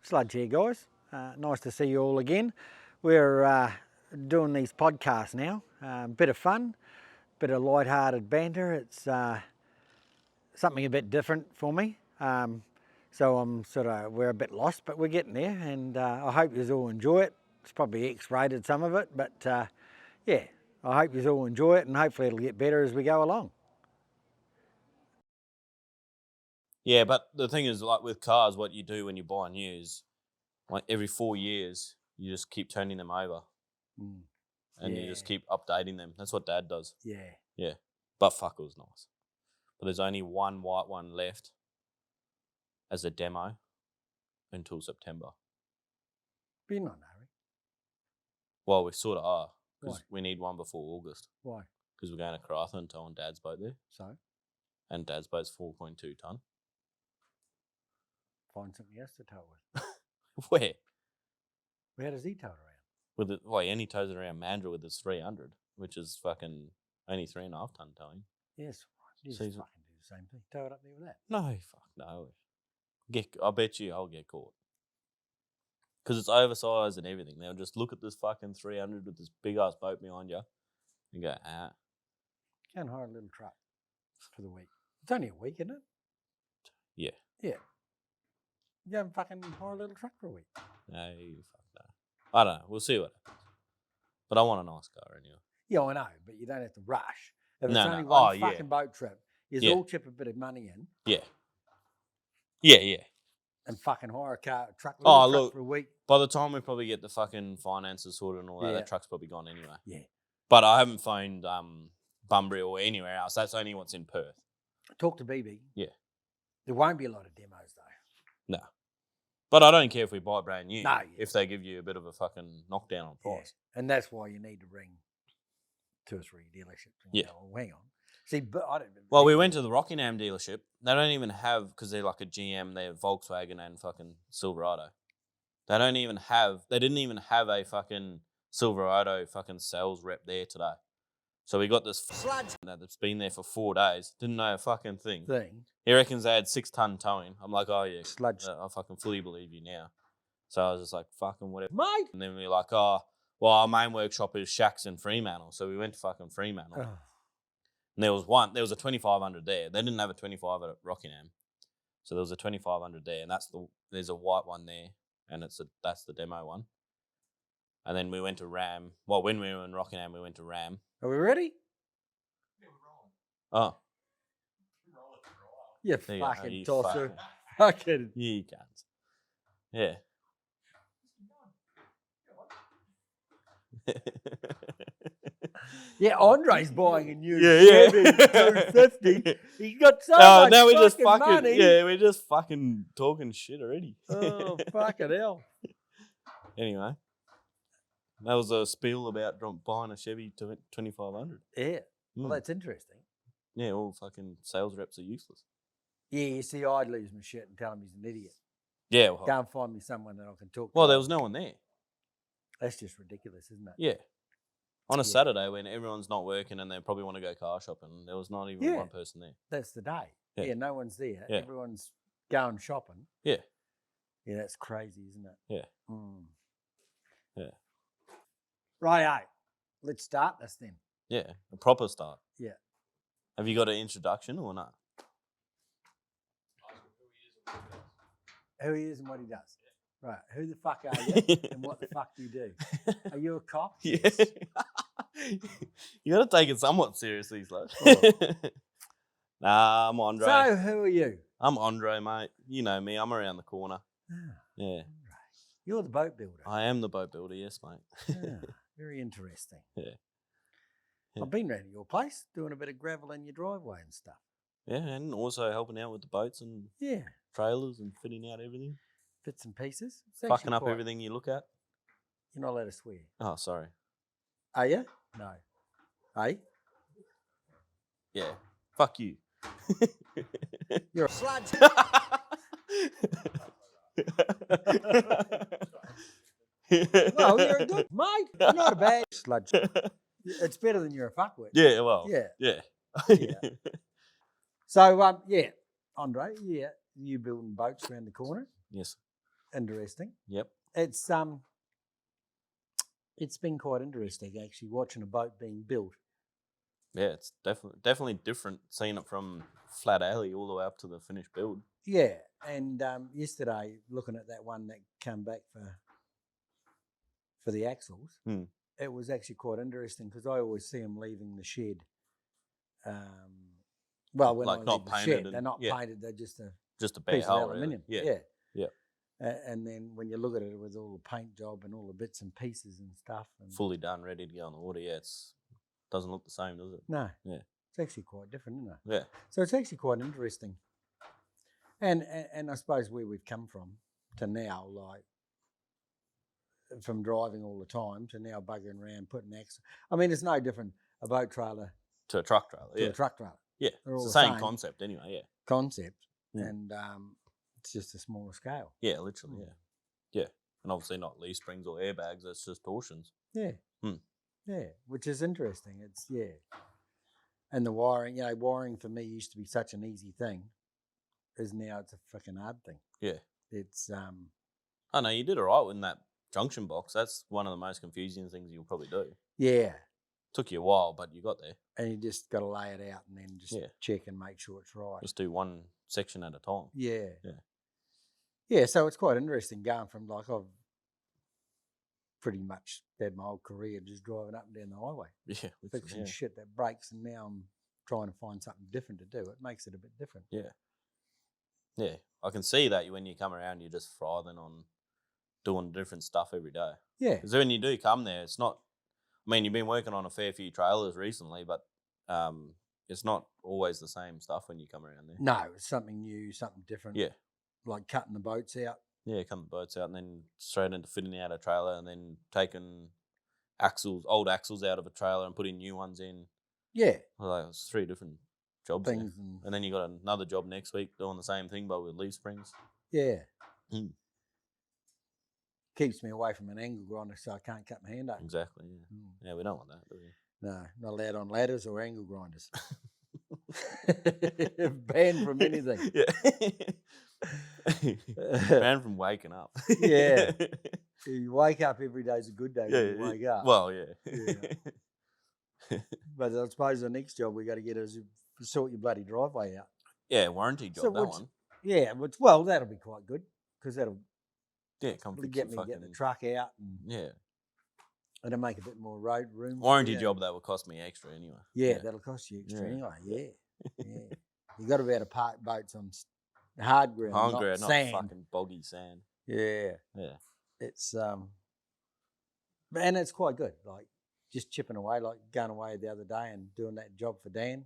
Sludge here, guys. Nice to see you all again. We're doing these podcasts now. Bit of fun, bit of light-hearted banter. It's something a bit different for me. So we're a bit lost, but we're getting there, and I hope you all enjoy it. It's probably X-rated, some of it, but yeah, I hope you all enjoy it, and hopefully it'll get better as we go along. Yeah, but the thing is, like with cars, what you do when you buy new is, like every 4 years, you just keep turning them over, and you just keep updating them. That's what Dad does. Yeah. But fuck, it was nice. But there's only one white one left as a demo until September. But you're not in a hurry. Well, we sort of are, Why? because we need one before August. Why? Because we're going to Karratha and towing Dad's boat there. So? And Dad's boat's 4.2 tonne. Find something else to tow with. Where? How does he tow it around? With it, well, he only tows it around Mandurah with his 300, which is fucking only 3.5 tonne towing. Yes, right. You So just fucking do the same thing. Tow it up there with that. No, fuck no. I bet you I'll get caught. Because it's oversized and everything. They'll just look at this fucking 300 with this big ass boat behind you and go, Go and hire a little truck for the week. It's only a week, isn't it? Yeah. Yeah. Go and fucking hire a little truck for a week. No, fuck no. I don't know. We'll see what happens. But I want a nice car anyway. Yeah, I know, but you don't have to rush. If it's No, only no. one Oh, fucking yeah. boat trip, you Yeah. all chip a bit of money in Yeah. Yeah. and fucking hire a truck Look, for a week. By the time we probably get the fucking finances sorted and all that, Yeah. that truck's probably gone anyway. Yeah. But I haven't phoned Bunbury or anywhere else. That's only what's in Perth. Talk to BB. Yeah. There won't be a lot of demos though. No. But I don't care if we buy brand new. No, yeah. If they give you a bit of a fucking knockdown on price. Yeah. And that's why you need to ring 2 or 3 dealerships. And Yeah. go, oh, hang on. See, but I don't. Well, we went to the Rockingham dealership. They don't even have, because they're like a GM, they're Volkswagen and fucking Silverado. They didn't even have a fucking Silverado fucking sales rep there today. So we got this Sludge that's been there for 4 days. Didn't know a fucking thing. He reckons they had 6 tonne towing. I'm like, oh yeah, Sludge. I fucking fully believe you now. So I was just like, fucking whatever. Mate. And then we were like, oh, well, our main workshop is Shacks in Fremantle. So we went to fucking Fremantle. Oh. And there was a 2500 there. They didn't have a 25 at Rockingham. So there was a 2500 there, and there's a white one there, and that's the demo one. And then we went to Ram. Well, when we were in Rockingham, we went to Ram. Are we ready? Yeah, we're rolling. Oh. You There you go. fucking You tosser. fucking- Fucking. Yeah, you can't. Yeah. Yeah, Andre's buying a new Yeah. Chevy 250. He's got so Oh, much now we're just fucking money. Yeah, we're just fucking talking shit already. Oh, fucking hell. Anyway, that was a spiel about buying a Chevy 2500. Yeah. Well, Mm. that's interesting. Yeah, all fucking sales reps are useless. Yeah, you see, I'd lose my shit and tell him he's an idiot. Yeah, well, Go and find me someone that I can talk to. well, there was no one there. That's just ridiculous, isn't it? Yeah. On a Yeah. Saturday when everyone's not working and they probably want to go car shopping, there was not even Yeah. one person there. That's the day. Yeah. Yeah, no one's there. Yeah. Everyone's going shopping. Yeah. Yeah, that's crazy, isn't it? Yeah. Mm. Yeah. Righto. Let's start this then. Yeah, a proper start. Yeah. Have you got an introduction or not? Who he is and what he does. Right. Who the fuck are you and what the fuck do you do? Are you a cop? Yeah. Yes. You got to take it somewhat seriously, Sludge. Oh. Nah, I'm Andre. So, who are you? I'm Andre, mate. You know me. I'm around the corner. Ah, Yeah. you're the boat builder. I am the boat builder, yes, mate. Ah, very interesting. Yeah. Yeah. I've been round to your place doing a bit of gravel in your driveway and stuff. Yeah, and also helping out with the boats and Yeah, trailers and fitting out everything. bits and pieces. It's actually Fucking up quite- everything you look at. You're not allowed to swear. Oh, sorry. Are you? No. Hey? Yeah. Fuck you. You're a sludge. Well, you're a good mate. You're not a bad sludge. It's better than you're a fuckwit. Yeah, well. Yeah. Yeah. Yeah. So, yeah, Andre, yeah, you building boats around the corner. Yes. interesting. Yep. It's been quite interesting actually watching a boat being built. Yeah, it's definitely different seeing it from flat alley all the way up to the finished build. Yeah, and yesterday looking at that one that came back for the axles, it was actually quite interesting because I always see them leaving the shed. Well, when Like I not leave the painted shed, they're not painted; they're just a bare piece of hull, aluminium. really. Yeah. Yeah. And then when you look at it with all the paint job and all the bits and pieces and stuff, and Fully done, ready to go on the water. Yeah, doesn't look the same, does it? no, Yeah. it's actually quite different, isn't it? Yeah. So it's actually quite interesting. And I suppose where we've come from to now, like from driving all the time to now buggering around, putting axle. I mean, it's no different a boat trailer To a truck trailer. to a truck trailer. Yeah. They're It's all the the same same concept anyway. Yeah. concept, Mm. and it's just a smaller scale. Yeah, literally. Yeah. And obviously not leaf springs or airbags. It's just torsions. Yeah. Mm. Yeah, which is interesting. It's and the wiring. Wiring for me used to be such an easy thing, is now it's a freaking hard thing. Yeah. It's Oh no, you did all right in that junction box. That's one of the most confusing things you'll probably do. Yeah. Took you a while, but you got there. And you just got to lay it out and then just check and make sure it's right. Just do one section at a time. Yeah. Yeah. Yeah, so it's quite interesting going from I've pretty much had my whole career just driving up and down the highway. Yeah. Fixing shit that breaks, and now I'm trying to find something different to do. It makes it a bit different. Yeah. Yeah. I can see that when you come around, you're just frying on doing different stuff every day. Yeah. Because when you do come there, it's not, I mean, you've been working on a fair few trailers recently, but it's not always the same stuff when you come around there. No, it's something new, something different. Yeah. Like cutting the boats out. Yeah, cutting the boats out and then straight into fitting out a trailer and then taking old axles out of a trailer and putting new ones in. Yeah. Like, it's 3 different jobs Things. and then you got another job next week doing the same thing but with leaf springs. Yeah. Keeps me away from an angle grinder so I can't cut my hand up. Exactly, yeah. Yeah, we don't want that, do we? No, not allowed on ladders or angle grinders. Banned from anything. Yeah. Banned from waking up. Yeah. You wake up every day's a good day when you wake up. Well, yeah. But I suppose the next job we got to get is sort your bloody driveway out. Yeah, warranty job, that one. Yeah, well, that'll be quite good because that'll come get me get the truck out and it'll make a bit more road room. Warranty job that will cost me extra anyway. Yeah, that'll cost you extra anyway. Yeah. You got to be able to park boats on hard ground, not sand. Fucking boggy sand. Yeah. It's and it's quite good. Like just chipping away, like going away the other day and doing that job for Dan.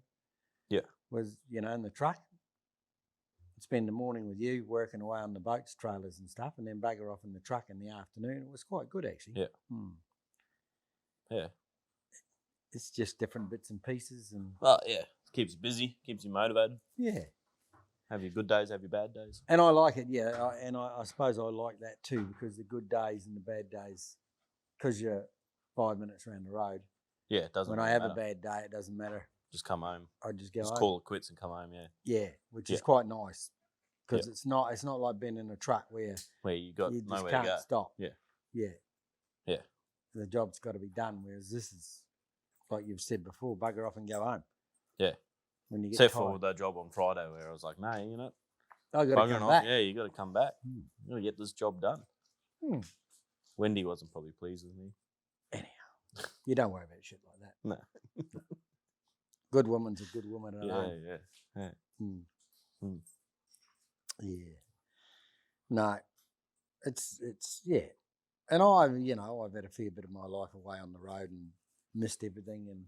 Yeah. Was in the truck. Spend the morning with you working away on the boats, trailers and stuff, and then bugger off in the truck in the afternoon. It was quite good actually. Yeah. Yeah. It's just different bits and pieces and keeps you busy, keeps you motivated. Yeah. Have your good days, have your bad days. And I like it, I suppose I like that too because the good days and the bad days, because you're 5 minutes around the road. Yeah, it doesn't. When I have a bad day, it doesn't matter. Just come home. I just go home. Just call it quits and come home. Yeah, which is quite nice because it's not like being in a truck where you got you just nowhere can't to go. Stop. Yeah. The job's got to be done. Whereas this is like you've said before, bugger off and go home. Yeah. When you get except for that job on Friday where I was like, no, I got to come back. Yeah, you got to come back. You got to get this job done. Wendy wasn't probably pleased with me. Anyhow, you don't worry about shit like that. No. Good woman's a good woman at home. Yeah. Yeah. No, it's and I've had a fair bit of my life away on the road and missed everything, and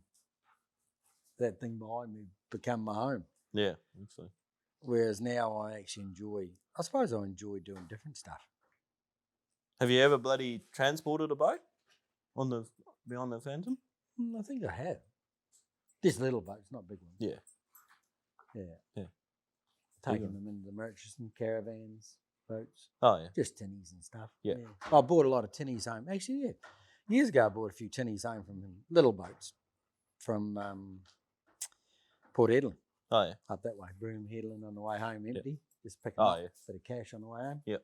that thing behind me become my home. Yeah, actually. Whereas now I actually enjoy doing different stuff. Have you ever bloody transported a boat behind the Phantom? I think I have. Just little boats, not big ones. Yeah. Taking them into the Murchison caravans, boats. Oh, yeah. Just tinnies and stuff. Yeah. I bought a lot of tinnies home. Actually, yeah. Years ago, I bought a few tinnies home from little boats from Port Hedland. Oh, yeah. Up that way. Broome Hedland on the way home empty. Just picking up a bit of cash on the way home. Yep.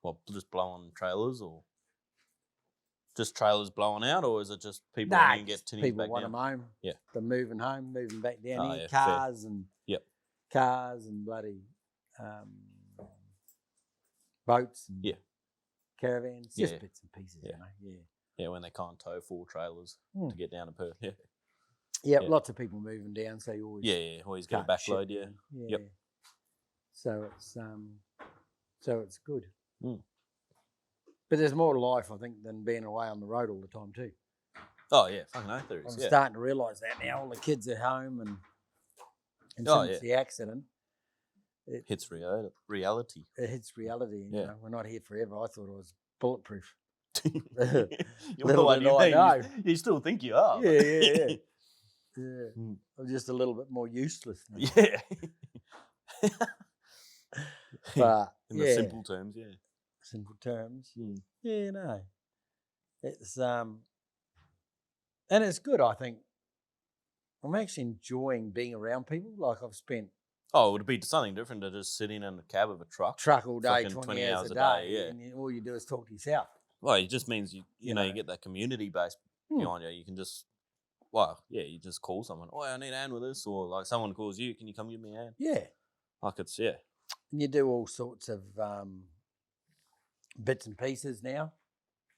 What, just blowing trailers or just trailers blowing out, or is it just people Nah, wanting to get just tinnies people back want down? them home. Yeah. They're moving home, moving back down Oh, here. yeah, fair. Cars and bloody boats and caravans. Yeah, Just yeah. bits and pieces, Yeah. you know. Yeah. Yeah, when they can't tow full trailers to get down to Perth. Yeah. Yep, Yeah. lots of people moving down, so you always Yeah, always get a can't ship backload, yeah. them. Yeah. Yep. So it's good. Mm. But there's more to life, I think, than being away on the road all the time too. Oh, yeah, fucking oath there is, I'm yeah. starting to realise that now. All the kids at home and since the accident, it hits reality. It hits reality. Yeah. You know, we're not here forever. I thought I was bulletproof. Little did I know. You still think you are. Yeah. I'm just a little bit more useless now. Yeah. But in the simple terms, yeah. Simple terms. Mm. Yeah, no. It's and it's good, I think. I'm actually enjoying being around people. Like I've spent Oh, it would be something different to just sitting in the cab of a truck all day, fucking 20 hours a day, yeah. and all you do is talk to yourself. Well, it just means you know you get that community base behind you. You can just you just call someone. Oh, I need a hand with this, or like someone calls you. Can you come give me a hand? Yeah, Like it's and you do all sorts of bits and pieces now.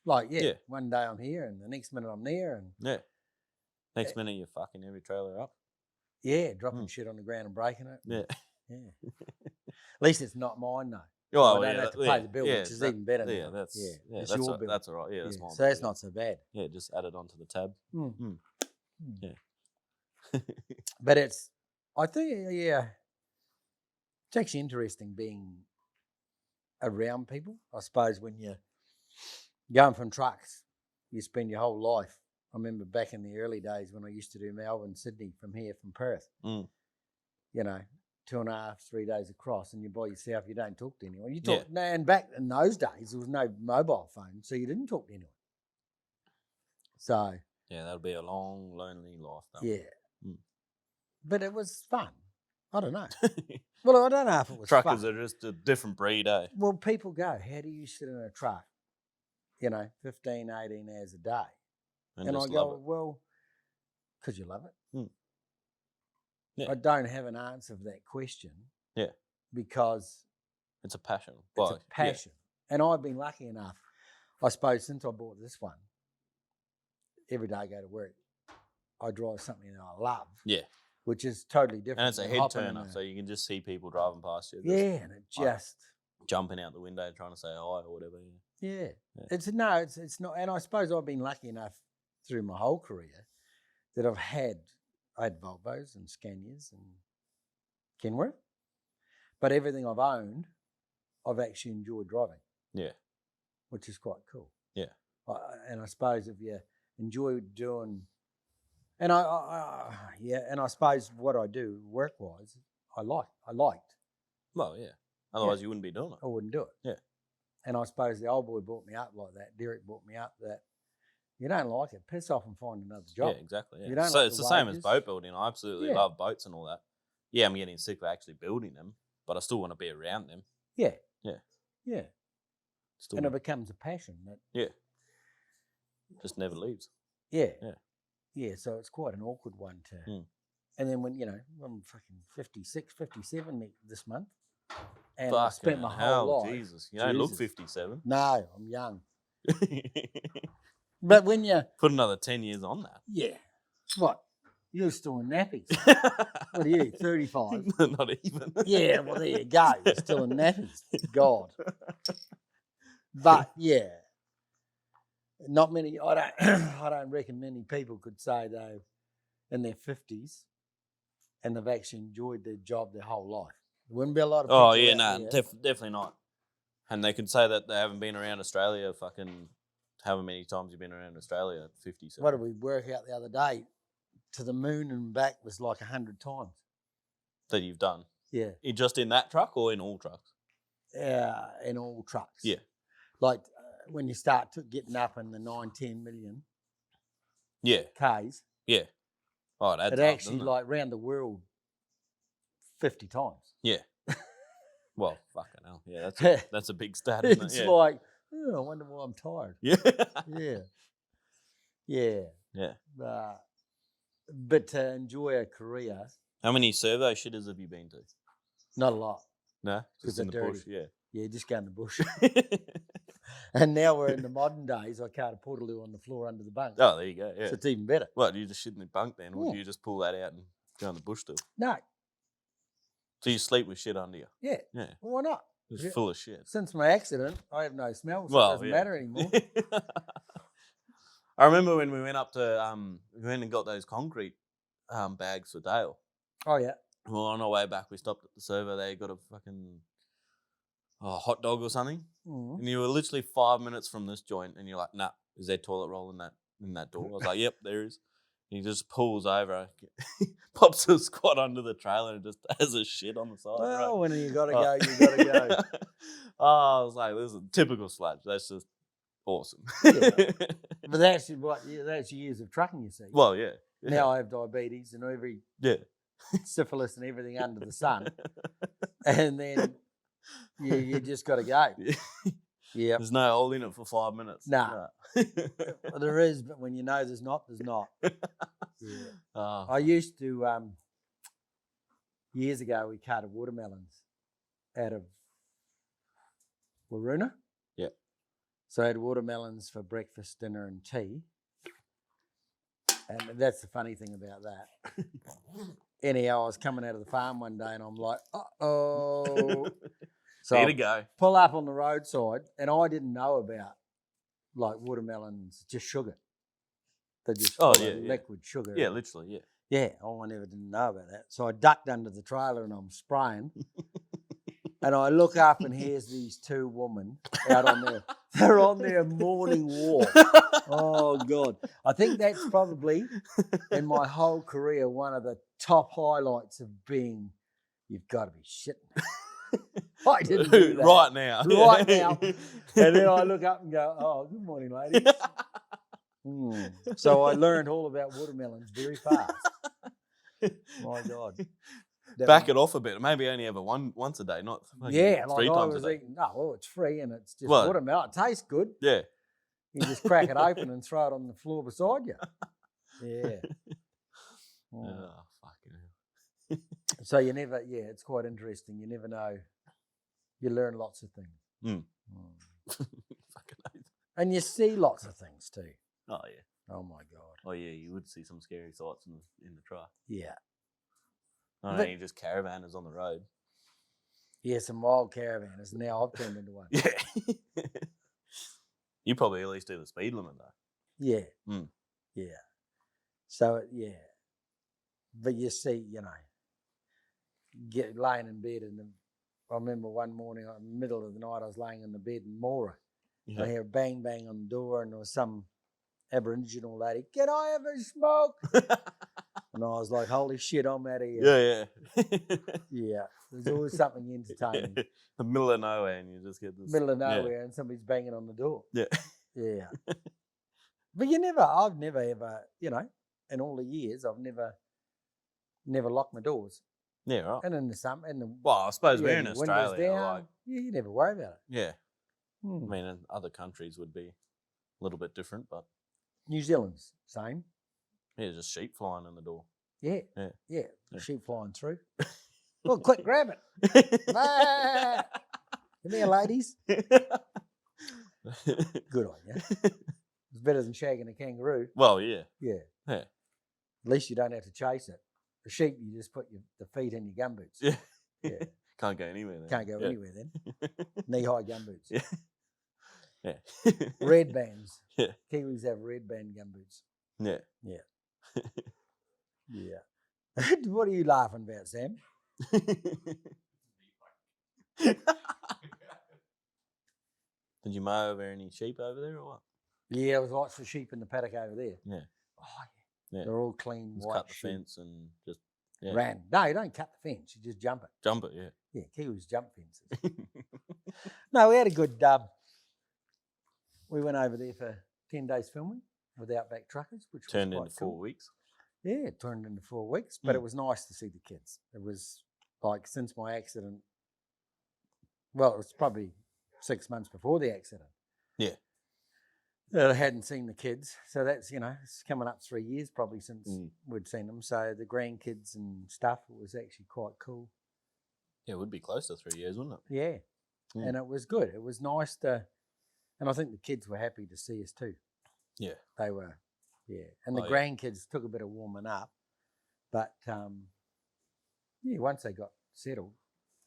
Like one day I'm here, and the next minute I'm there, and next minute you're fucking every trailer up. Yeah, dropping shit on the ground and breaking it. Yeah. At least it's not mine though. Oh, I don't have to pay the bill, which is even better. Yeah, now. that's your bill. That's all right. Yeah, that's mine. So that's not so bad. Yeah, just add it onto the tab. Yeah. But I think, it's actually interesting being around people. I suppose when you're going from trucks, you spend your whole life. I remember back in the early days when I used to do Melbourne, Sydney from Perth. You know, 2.5, 3 days across, and you're by yourself. You don't talk to anyone. You talk, and back in those days, there was no mobile phone, so you didn't talk to anyone. So that'll be a long, lonely life, though. Yeah, but it was fun. I don't know. Well, I don't know if it was Truckers fun. are just a different breed, eh? Well, people go, how do you sit in a truck, 15, 18 hours a day? And I go, well, because you love it. I don't have an answer for that question. Yeah. Because it's a passion. It's a passion. Yeah. And I've been lucky enough, I suppose, since I bought this one, every day I go to work, I drive something that I love. Yeah. Which is totally different. And it's a head turner, so you can just see people driving past you. Yeah, and it just jumping out the window trying to say hi or whatever. Yeah. It's not. And I suppose I've been lucky enough through my whole career that I had Volvos and Scanias and Kenworth, but everything I've owned, I've actually enjoyed driving. Yeah. Which is quite cool. Yeah. And I suppose if you enjoy doing, and and I suppose what I do work-wise, I liked. Well, yeah. Otherwise you wouldn't be doing it. I wouldn't do it. Yeah. And I suppose the old boy brought me up like that. Derek brought me up that you don't like it, piss off and find another job. Yeah, exactly. Yeah. You don't so like it's the wages. same as boat building. I absolutely love boats and all that. Yeah, I'm getting sick of actually building them, but I still want to be around them. Yeah. Yeah. Yeah. Still and it becomes a passion. Just never leaves. Yeah. Yeah. Yeah, so it's quite an awkward one to... And then when, I'm fucking 56, 57 this month. And I spent my whole life... Jesus, you don't look 57. No, I'm young. But when you... Put another 10 years on that. Yeah. What? You're still in nappies. What are you, 35? Not even. Yeah, well, there you go. You're still in nappies. God. But, yeah. Not many... I don't reckon many people could say, though, in their 50s, and they've actually enjoyed their job their whole life. There wouldn't be a lot of people... Oh, yeah, no, definitely not. And they could say that they haven't been around Australia fucking... However many times you've been around Australia at 57. What did we work out the other day? To the moon and back was like 100 times. That you've done? Yeah. Just in that truck or in all trucks? In all trucks. Yeah. Like when you start getting up in the 9-10 million Ks. Yeah. Oh, it adds it up, actually doesn't it? like round the world 50 times. Yeah. Well, fucking hell. Yeah, that's a big stat, isn't It's it? Yeah. like, oh, I wonder why I'm tired. Yeah. Yeah. Yeah. But to enjoy a career, How many servo shitters have you been to? not a lot. No, 'Cause just in the they're bush. dirty. Yeah. Yeah, just go in the bush. And now we're in the modern days. I can't a portaloo on the floor under the bunk. Oh, there you go. Yeah. So it's even better. What, do you just shit in the bunk then, or Yeah. do you just pull that out and go in the bush still? No. So you sleep with shit under you? Yeah. Yeah. Well, why not? It's full of shit. Since my accident, I have no smell, so it doesn't matter anymore. I remember when we went up to we went and got those concrete bags for Dale. Oh yeah. Well, on our way back, we stopped at the servo. They got a fucking hot dog or something, and you were literally 5 minutes from this joint, and you're like, "Nah, is there toilet roll in that door?" I was like, "Yep, there is." And he just pulls over, pops a squat under the trailer, and just has a shit on the side. Well, right? when you gotta go, you gotta go. I was like, "This is typical Sludge. That's just awesome." Yeah. But that's that's years of trucking, you see. Well, yeah. Now I have diabetes and every syphilis and everything under the sun, and then you just got to go. Yeah. There's no holding it for 5 minutes. Nah. Well, there is, but when you know there's not, there's not. Yeah. I used to years ago we carted watermelons out of Waruna. Yeah. So I had watermelons for breakfast, dinner, and tea. And that's the funny thing about that. Anyhow, I was coming out of the farm one day and I'm like, uh-oh. So Here to go. Pull up on the roadside, and I didn't know about like watermelons, just sugar. They're just liquid sugar. Yeah, literally, yeah. Yeah, I never didn't know about that. So I ducked under the trailer and I'm spraying. And I look up and here's these two women out on their, they're on their morning walk. Oh, God. I think that's probably, in my whole career, one of the top highlights of being, you've got to be shitting. I didn't do that. Right now. Right now. And then I look up and go, oh, good morning, ladies. So I learned all about watermelons very fast. My God. Back it off a bit. Maybe only ever once a day, not like 3 times a day. Eating, it's free and it's just watermelon. It tastes good. Yeah. You just crack it open and throw it on the floor beside you. Yeah. Oh, fucking hell. So you never, it's quite interesting. You never know. You learn lots of things. And you see lots of things too. Oh, yeah. Oh, my God. Oh, yeah, you would see some scary sights in the truck. Yeah. I know, you just caravanners on the road. Yeah, some wild caravanners. Now I've turned into one. Yeah. You probably at least do the speed limit, though. Yeah. Yeah. So, but you see, get laying in bed, and I remember one morning, in the middle of the night, I was laying in the bed in Mora. Yeah. I hear a bang, bang on the door, and there was some Aboriginal lady, "Can I have a smoke?" And I was like, holy shit, I'm out of here. Yeah. Yeah. There's always something entertaining. The middle of nowhere, and you just get this. Middle of nowhere, and somebody's banging on the door. Yeah. Yeah. But I've never ever, in all the years, I've never locked my doors. Yeah, right. And in the summer, well, I suppose we're in Australia. Down, you never worry about it. Yeah. I mean, in other countries would be a little bit different, but New Zealand's same. Yeah, just sheep flying in the door. Yeah. Sheep flying through. Well, quick, grab it. Come here, ladies. Good on you. It's better than shagging a kangaroo. Well, yeah. Yeah. At least you don't have to chase it. The sheep, you just put the feet in your gumboots. Yeah. Yeah. Can't go anywhere then. Can't go anywhere then. Knee-high gumboots. Yeah. Yeah. Red bands. Yeah. Kiwis have red band gumboots. Yeah. Yeah. Yeah. What are you laughing about, Sam? Did you mow over any sheep over there or what? Yeah, there was lots of sheep in the paddock over there. Yeah. Oh, yeah. They're all clean, just white cut the sheep. fence and just ran. No, you don't cut the fence. You just jump it. Jump it, yeah. Yeah, Kiwis jump fences. No, we had a good we went over there for 10 days filming with Outback Truckers, which turned was into quite 4 weeks. Yeah, it turned into 4 weeks, but it was nice to see the kids. It was like, since my accident, Well, it was probably 6 months before the accident. Yeah. That I hadn't seen the kids. So that's, it's coming up 3 years probably since we'd seen them. So the grandkids and stuff, it was actually quite cool. Yeah, it would be close to 3 years, wouldn't it? Yeah. And it was good. It was nice to, and I think the kids were happy to see us too. Yeah. They were, yeah. And the grandkids took a bit of warming up. But, once they got settled,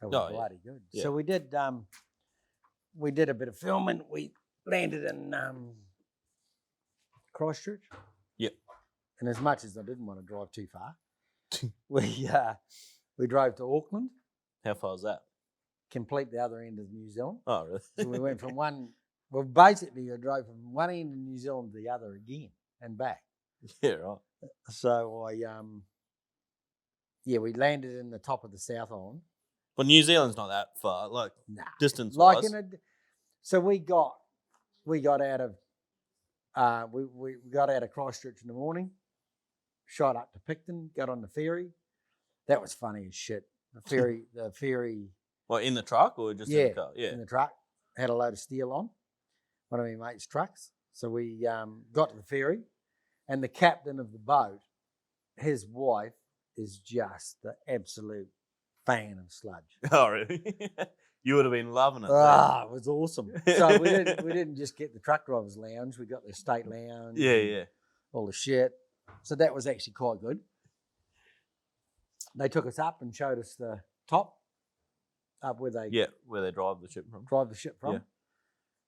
they were bloody good. Yeah. So we did a bit of filming. We landed in Christchurch. Yep. And as much as I didn't want to drive too far, we drove to Auckland. How far is that? Complete the other end of New Zealand. Oh, really? So we went from basically I drove from one end of New Zealand to the other again and back. Yeah, right. So we landed in the top of the South Island. But New Zealand's not that far, distance Like wise. So we got out of we got out of Christchurch in the morning, shot up to Picton, got on the ferry. That was funny as shit. The ferry. What, in the truck or just in the car? Yeah. In the truck. Had a load of steel on, one of my mate's trucks. So we got to the ferry, and the captain of the boat, his wife is just the absolute fan of Sludge. Oh, really? You would have been loving it. It was awesome. So we didn't just get the truck drivers lounge. We got the estate lounge. Yeah. All the shit. So that was actually quite good. They took us up and showed us the top, up where they drive the ship from. Yeah.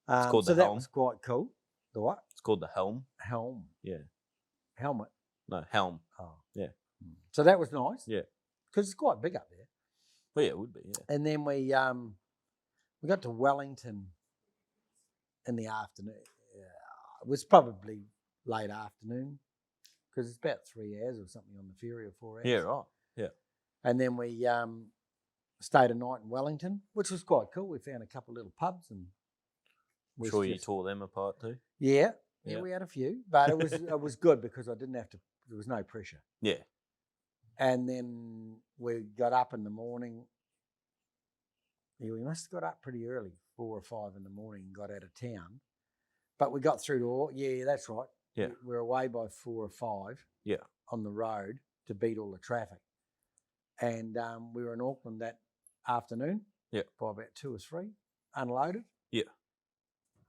It's called the helm. That was quite cool. The what? It's called the helm. Helm. Yeah. Helmet. No, helm. Oh. Yeah. So that was nice. Yeah. Because it's quite big up there. Well, yeah, it would be, yeah. And then we got to Wellington in the afternoon. It was probably late afternoon because it's about 3 hours or something on the ferry, or 4 hours. Yeah, right. Yeah. And then we stayed a night in Wellington, which was quite cool. We found a couple of little pubs and you tore them apart too? Yeah, we had a few, but it was good because I didn't have to. There was no pressure. Yeah. And then we got up in the morning. Yeah, we must have got up pretty early, 4 or 5 in the morning, and got out of town. But we got through to that's right. Yeah. We were away by 4 or 5. Yeah. On the road to beat all the traffic, and we were in Auckland that afternoon. Yeah. By about 2 or 3, unloaded. Yeah.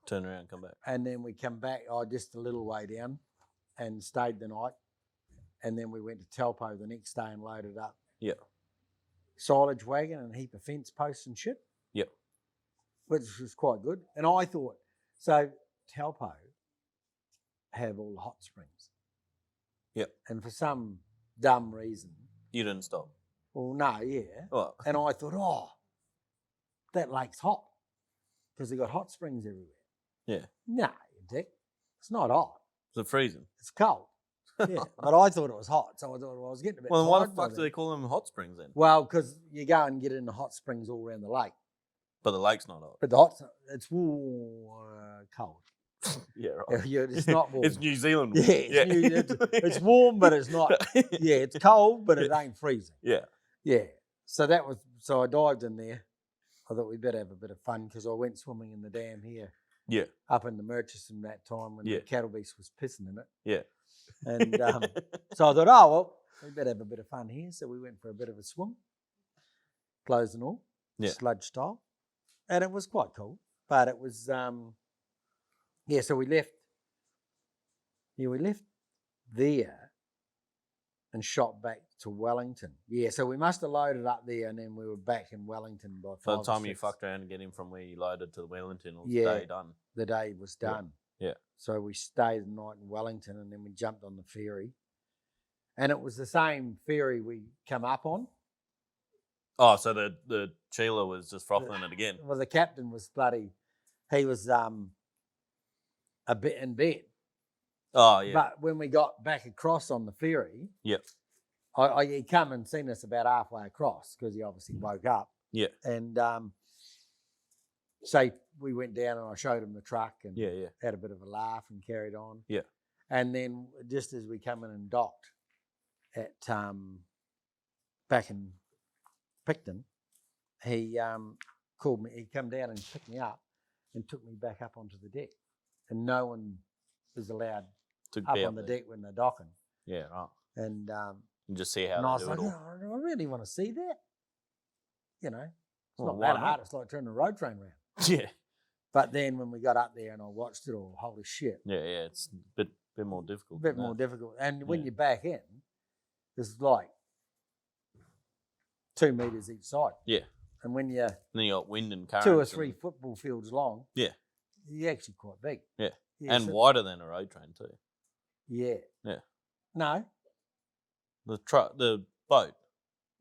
Turn around, come back. And then we come back, just a little way down, and stayed the night. And then we went to Taupo the next day and loaded up. Yeah. Silage wagon and a heap of fence posts and shit. Yep. Which was quite good. And I thought, so Taupo have all the hot springs. Yep. And for some dumb reason. You didn't stop? Well, no, yeah. Oh. And I thought, that lake's hot because they got hot springs everywhere. Yeah. No, you dick. It's not hot. Is it freezing? It's cold. Yeah, but I thought it was hot, so I thought I was getting a bit. Well, then why the fuck do they call them hot springs then? Well, because you go and get in the hot springs all around the lake. But the lake's not hot. But the hot, it's cold. Yeah, right. Yeah, it's not warm. It's New Zealand. Yeah, it's warm, but it's not. Yeah, it's cold, but it ain't freezing. Yeah. Yeah. So I dived in there. I thought we'd better have a bit of fun because I went swimming in the dam here. Yeah. Up in the Murchison that time when the cattle beast was pissing in it. Yeah. And so I thought, we better have a bit of fun here. So we went for a bit of a swim, clothes and all, sludge style. And it was quite cool. But it was, so we left. Yeah, we left there and shot back to Wellington. Yeah, so we must have loaded up there and then we were back in Wellington by 5 By the time 6. you fucked around and get him from where you loaded to Wellington, it was the day done. The day was done. Yeah. So we stayed the night in Wellington and then we jumped on the ferry. And it was the same ferry we come up on. Oh, so the Sheila was just frothing it again. Well, the captain was he was a bit in bed. Oh, yeah. But when we got back across on the ferry, he come and seen us about halfway across because he obviously woke up. Yeah. And so we went down and I showed him the truck and had a bit of a laugh and carried on. Yeah. And then just as we come in and docked at back in Picton, he called me. He come down and picked me up and took me back up onto the deck. And no one is allowed To up be on the deck when they're docking. Yeah, right. And And just see how and they I was do like, it all. oh, I really want to see that. You know, it's Well, not why that hard. not? It's like turning a road train around. Yeah. But then when we got up there and I watched it all, holy shit. Yeah, it's a bit more difficult. A bit than more that. difficult. And when Yeah. you're back in, there's like 2 meters each side. Yeah. And when you're And then you got wind and current. 2 or 3 football fields long, Yeah. you're actually quite big. Yeah. Yeah, And so- wider than a road train too. Yeah. Yeah. No, The boat.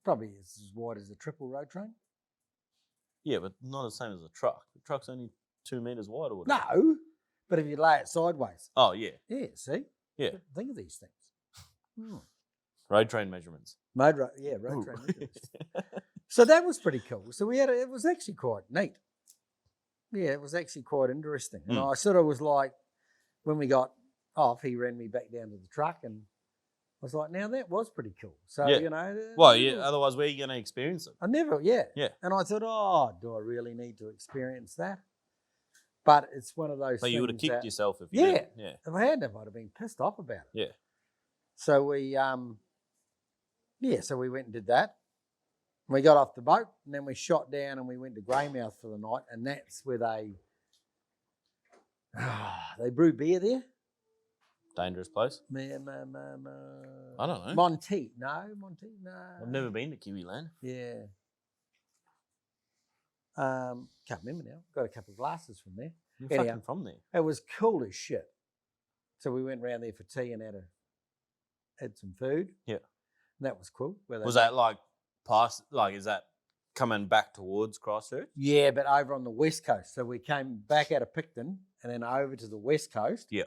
probably it's as wide as a triple road train. Yeah, but not the same as a truck. The truck's only 2 meters wide or whatever. No, but if you lay it sideways. Oh yeah. Yeah, see? Yeah. Think of these things. Hmm. Road train measurements. Road Ooh. train. measurements. So that was pretty cool. So it was actually quite neat. Yeah, it was actually quite interesting. And I sort of was like, when we got off, he ran me back down to the truck and I was like, now that was pretty cool. So, Yeah. you know. Well, yeah. Otherwise, where are you going to experience it? I never, yeah. Yeah. And I thought, oh, do I really need to experience that? But it's one of those But things you would have kicked that, yourself if you did. Yeah. if I hadn't, I'd have been pissed off about it. Yeah. So we, so we went and did that. We got off the boat and then we shot down and we went to Greymouth for the night. And that's where they brew beer there. Dangerous place. I I don't know. Monty, no. I've never been to Kiwi Land. Yeah. Can't remember now. Got a couple of glasses from there. You're Anyhow. fucking from there. It was cool as shit. So we went round there for tea and had some food. Yeah. And that was cool. Was that like past? Like, is that coming back towards Christchurch? Yeah, but over on the west coast. So we came back out of Picton and then over to the west coast. Yeah.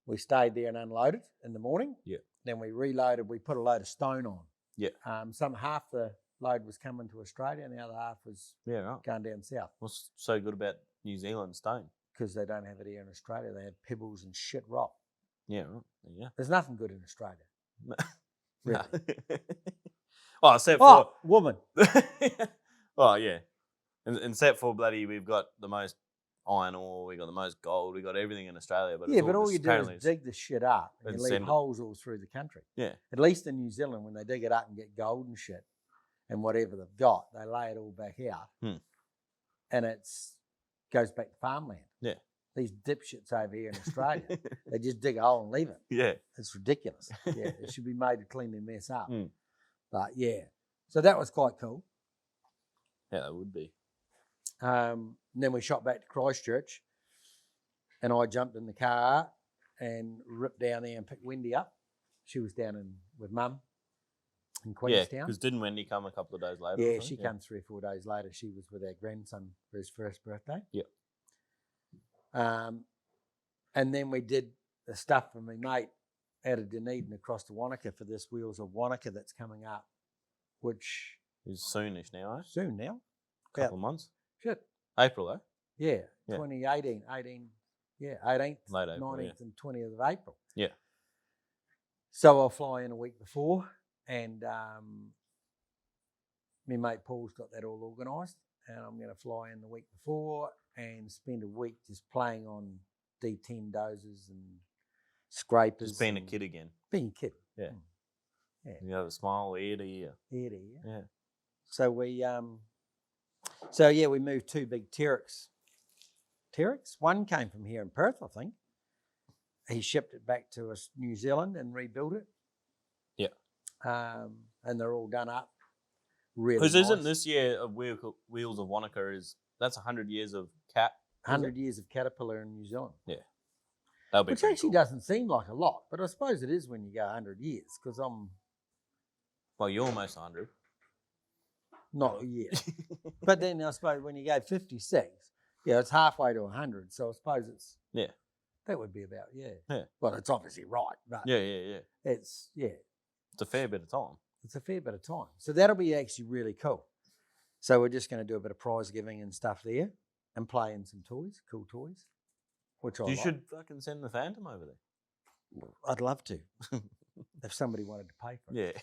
We stayed there and unloaded in the morning. Yeah. Then we reloaded. We put a load of stone on. Yeah. Half the load was coming to Australia and the other half was Yeah, right. going down south What's so good about New Zealand stone? because they don't have it here in Australia. They have pebbles and shit rock. Yeah, right. Yeah. There's nothing good in Australia. Really. No. Oh, except Oh, for woman. oh yeah, and except for bloody, we've got the most iron ore, we got the most gold, we got everything in Australia. But Yeah, it's but all just you do apparently is dig the shit up and and you leave send it. holes all through the country. Yeah, At least in New Zealand, when they dig it up and get gold and shit and whatever they've got, they lay it all back out and it's goes back to farmland. Yeah. These dipshits over here in Australia, they just dig a hole and leave it. yeah, It's ridiculous. Yeah, it should be made to clean their mess up. Mm. But yeah, so that was quite cool. yeah, that would be. And then we shot back to Christchurch and I jumped in the car and ripped down there and picked Wendy up. She was down with Mum in Yeah, Queenstown. because didn't Wendy come a couple of days later? Yeah, or she something? came 3 or 4 days later. She was with our grandson for his first birthday. Yeah. And then we did the stuff for my mate out of Dunedin across to Wanaka for this Wheels of Wanaka that's coming up, which It's soonish now, eh? soon now. Couple of months. Shit. April, eh? Yeah, Yeah. 2018, 18th, Late April, 19th and 20th of April. Yeah. So I'll fly in a week before and my mate Paul's got that all organised and I'm going to fly in the week before and spend a week just playing on D10 dozers and scrapers. Just being a and kid again. Being a kid. Yeah. Mm. Yeah. You have a smile ear to ear. Ear to ear. Yeah. So we we moved 2 big Terex. One came from here in Perth, I think. He shipped it back to us, New Zealand, and rebuilt it. Yeah. And they're all done up. Really Because nice. isn't this year of Wheels of Wanaka that's 100 years of cat? 100 years of Caterpillar in New Zealand? That'll be Which pretty actually cool. doesn't seem like a lot, but I suppose it is when you go 100 years, because I'm Well, you're almost 100. not yet. But then I suppose when you go 56, it's halfway to 100, so I suppose it's... Yeah. That would be about, yeah. Yeah. Well, it's obviously right, but Yeah, yeah, yeah. it's It's a fair bit of time. it's a fair bit of time. So that'll be actually really cool. So we're just going to do a bit of prize giving and stuff there and play in some toys, cool toys, which I You like. should fucking send the Phantom over there. I'd love to, if somebody wanted to pay for it. Yeah.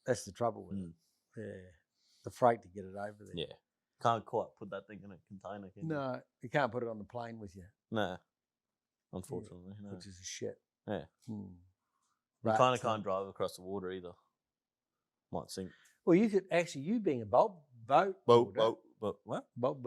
That's the trouble with Mm. it. Yeah. The freight to get it over there. Yeah. Can't quite put that thing in a container, can you? No, you can't put it on the plane with you, No. Unfortunately, no. which is a shit. Yeah. Hmm. You kind of can't drive across the water either. Might sink. Well, you could actually, you being a boat Boat, what? boat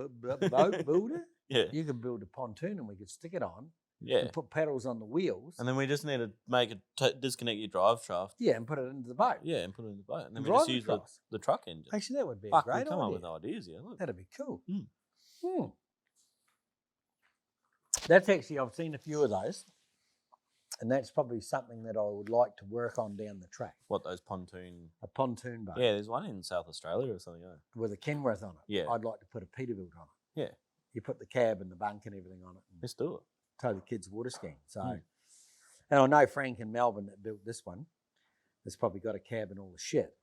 builder, Yeah. you could build a pontoon and we could stick it on Yeah. and put paddles on the wheels. And then we just need to make it disconnect your drive shaft. Yeah, and put it into the boat. Yeah, and put it in the boat. And then And we just drive use across. the truck engine. Actually, that would be Fuck, a great we come idea. up with ideas, yeah. Look. That'd be cool. Mm. Hmm. That's actually, I've seen a few of those. And that's probably something that I would like to work on down the track. What, those pontoon? A pontoon boat. Yeah, there's one in South Australia or something. With a Kenworth on it. Yeah. I'd like to put a Peterbilt on it. Yeah. You put the cab and the bunk and everything on it. And Let's do it. tow the kids' water skiing. So, and I know Frank in Melbourne that built this one has probably got a cab and all the shit.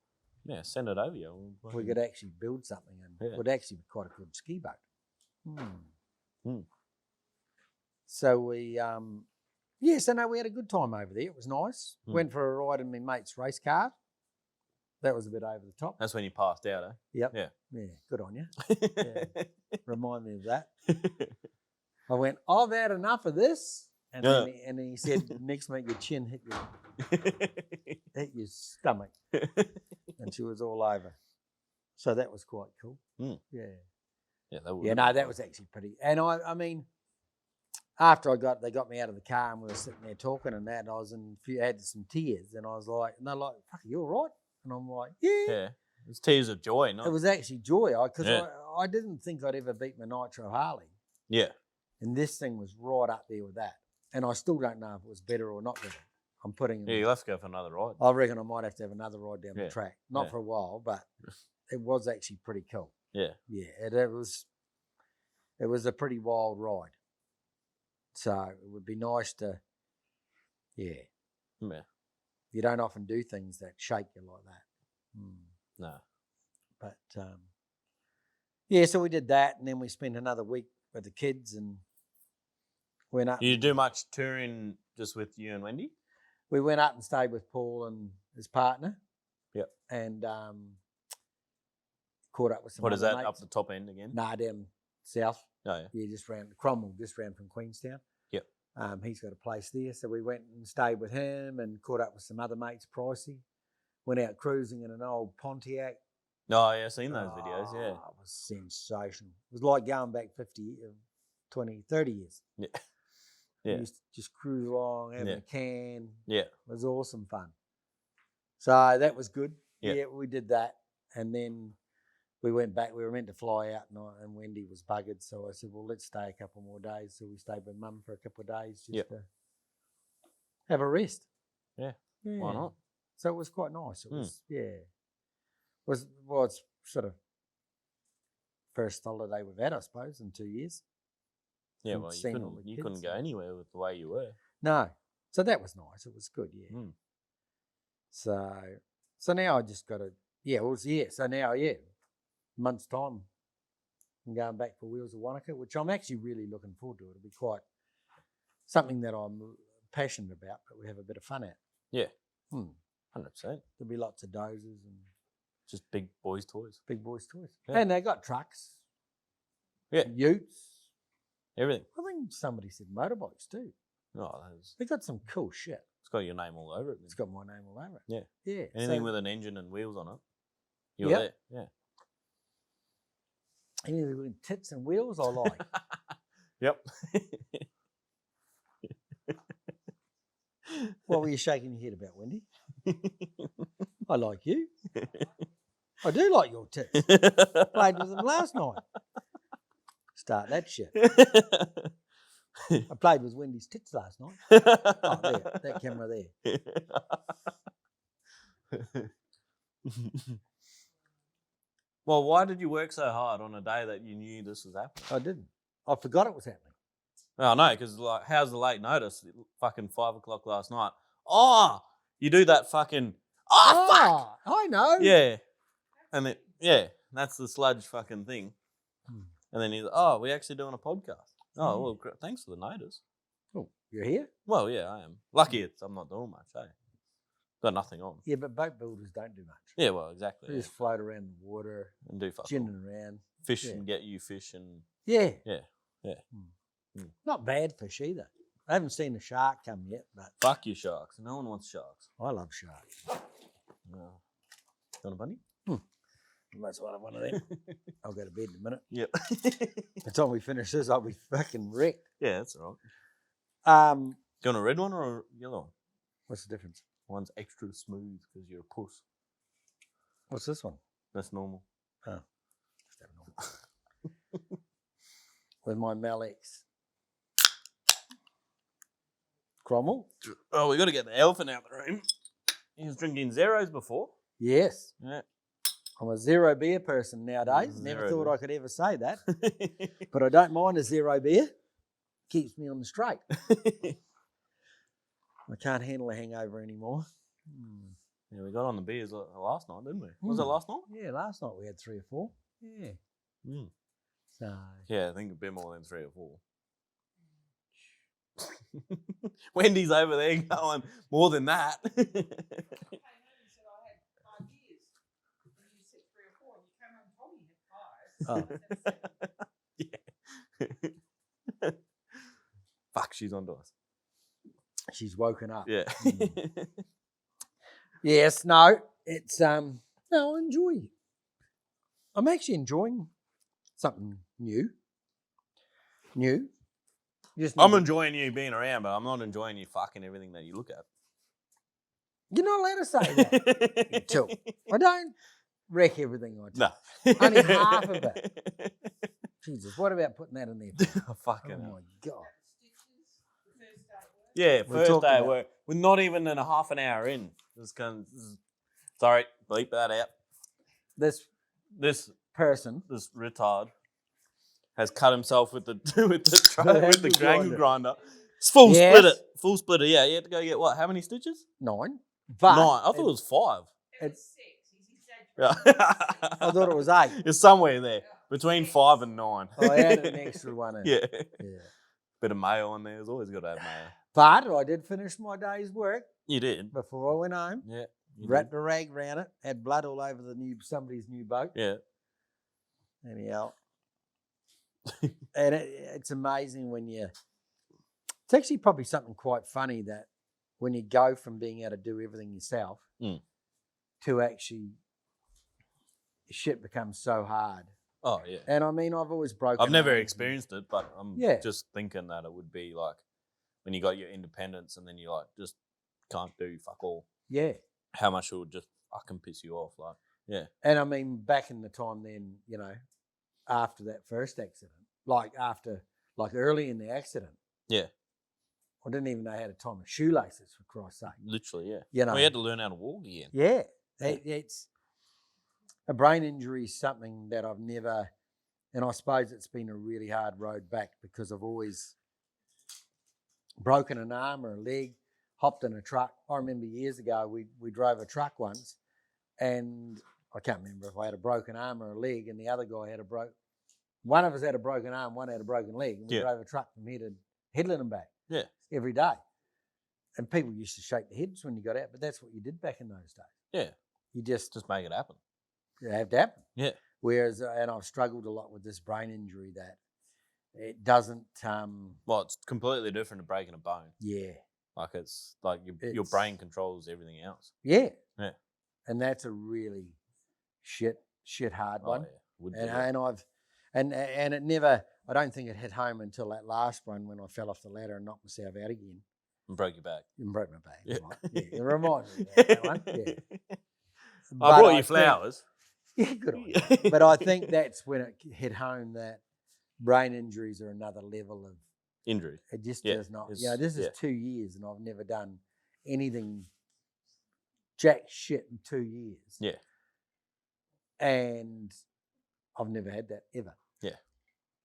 Yeah, send it over here. We could actually build something and it would actually be quite a good ski boat. So we, so no, we had a good time over there. It was nice. Went for a ride in my mate's race car. That was a bit over the top. That's when you passed out, eh? Yep. Yeah. Yeah, good on you. Yeah. Remind me of that. I went, I've had enough of this. And, then he said, next mate, your chin hit your stomach. And she was all over. So that was quite cool. Yeah. Yeah, that was actually pretty. And I mean, after they got me out of the car and we were sitting there talking and that, and I was had some tears, and I was like, and they're like, "Fuck, you all right?" And I'm like, "Yeah." Yeah, it's tears of joy, not. It was actually joy, because I didn't think I'd ever beat my Nitro Harley. Yeah. And this thing was right up there with that, and I still don't know if it was better or not better. I'm putting. Yeah, you'll have to go for another ride. I reckon I might have to have another ride down the track, not for a while, but it was actually pretty cool. Yeah. Yeah, it was a pretty wild ride. So it would be nice to, yeah. You don't often do things that shake you like that. No. But, so we did that, and then we spent another week with the kids and went up. You do much touring just with you and Wendy? We went up and stayed with Paul and his partner. Yep. And caught up with some What is that, mates. up the top end again? Nah, down south. Oh, yeah. Yeah, Cromwell just round from Queenstown. Yep. He's got a place there. So we went and stayed with him and caught up with some other mates, Pricey. Went out cruising in an old Pontiac. Oh, yeah, I've seen those videos, yeah. It was sensational. It was like going back 20, 30 years. Yeah. We used to just cruise along, having a can. Yeah. It was awesome fun. So that was good. Yeah. Yeah, we did that. And then we went back. We were meant to fly out, and Wendy was buggered. So I said, well, let's stay a couple more days. So we stayed with Mum for a couple of days just to have a rest. Yeah. Why not? So it was quite nice. It was, it's sort of first holiday we've had, I suppose, in 2 years. Yeah, well, you couldn't go anywhere with the way you were. No. So that was nice. It was good, yeah. So now I just got to, so now, month's time, I'm going back for Wheels of Wanaka, which I'm actually really looking forward to. It'll be quite something that I'm passionate about, but we have a bit of fun at. Yeah. 100%. There'll be lots of dozers and just big boys' toys. Big boys' toys. Yeah. And they got trucks. Yeah. Utes. Everything. I think somebody said motorbikes too. Oh, they got some cool shit. It's got your name all over it. Then. It's got my name all over it. Yeah. Yeah. Anything with an engine and wheels on it, you're there. Yeah. Anything with tits and wheels, I like. Yep. What were you shaking your head about, Wendy? I like you. I do like your tits. Played with them last night. Start that shit. I played with Wendy's tits last night. Oh, there, that camera there. Well, why did you work so hard on a day that you knew this was happening? I didn't. I forgot it was happening. Oh, no, because how's the late notice? Fucking 5 o'clock last night. Oh, you do that fucking, fuck! I know. Yeah. And then, that's the sludge fucking thing. And then he's like, we're actually doing a podcast. Oh, well, thanks for the notice. Oh, you're here? Well, yeah, I am. Lucky I'm not doing much, eh? Got nothing on. Yeah, but boat builders don't do much. Yeah, well, exactly. They just float around the water, And do fuck all. ginning around. Fish Yeah. and get you fish and Yeah. yeah. Not bad fish either. I haven't seen a shark come yet, but Fuck you, sharks. No one wants sharks. I love sharks. No. You want a bunny? I must have one of them. I'll go to bed in a minute. Yep. By the time we finish this, I'll be fucking wrecked. Yeah, that's all right. Um, Do you want a red one or a yellow one? What's the difference? One's extra smooth because you're a puss. What's this one? That's normal. Oh, just have a normal. With my Malex. Cromwell? Oh, we got to get the elephant out of the room. He was drinking zeros before. Yes. Yeah. I'm a zero beer person nowadays. Never Zero thought beer. I could ever say that. But I don't mind a zero beer. Keeps me on the straight. I can't handle a hangover anymore. Yeah, we got on the beers last night, didn't we? Was it last night? Yeah, last night we had 3 or 4. Yeah. Mm. So, Yeah, I think a bit more than 3 or 4. Wendy's over there going, more than that. oh, Yeah. Fuck, she's onto us. she's woken up. Yeah. Yes, no, it's no, I enjoy it. I'm actually enjoying something new. Just I'm enjoying you being around, but I'm not enjoying you fucking everything that you look at. You're not allowed to say that. Till I don't wreck everything I do. No. Only half of it. Jesus, what about putting that in there? Fucking Oh hell. my God. Yeah, We're first talking day about- work. We're not even in a half an hour in. Sorry, bleep that out. This This person, retard has cut himself with the with the angle angle grinder. grinder. It's full Yes. splitter. Full splitter. Yeah, you had to go get what? How many stitches? 9. But 9. I thought it was 5. It's, Yeah. I thought it was 8. It's somewhere there between 5 and 9. I added an extra one in. Yeah. Yeah. Bit of mayo on there. There's always got to have mayo. But I did finish my day's work You did. before I went home. Yeah. you Wrapped a rag around it. Had blood all over somebody's new boat. did. Yeah. Anyhow. And it's amazing when it's actually probably something quite funny that when you go from being able to do everything yourself to actually shit becomes so hard. Oh yeah. And I mean, I've always broken. I've never arms. experienced it, but I'm Yeah. just thinking that it would be like when you got your independence and then you like just can't do fuck all. Yeah. How much it would just fucking piss you off, like yeah. And I mean, back in the time then, after that first accident, like early in the accident, Yeah. I didn't even know how to tie my shoelaces, for Christ's sake. Literally, yeah. You know, We had to learn how to walk again. yeah, it's a brain injury is something that I've never, and I suppose it's been a really hard road back because I've always broken an arm or a leg, hopped in a truck. I remember years ago we drove a truck once, and I can't remember if I had a broken arm or a leg, and the other guy had one of us had a broken arm, one had a broken leg, and we Yeah. drove a truck from here to Headland and back. Yeah. Every day. And people used to shake their heads when you got out, but that's what you did back in those days. Yeah. You just Just make it happen. have to happen. Yeah. Whereas, and I've struggled a lot with this brain injury that it doesn't, Well, it's completely different to breaking a bone. yeah. Like it's like your It's- brain controls everything else. Yeah. Yeah. And that's a really shit hard one. Oh yeah. Would be. And it never, I don't think it hit home until that last one when I fell off the ladder and knocked myself out again. And broke your back. And broke my back. Yeah. Right. Yeah. It reminds me of that one. Yeah. I But brought you think- flowers. Yeah, good on you. But I think that's when it hit home that brain injuries are another level of, Injury. it just Yeah, does not, it's- this is yeah. 2 years and I've never done anything jack shit in 2 years. Yeah. And I've never had that ever. Yeah.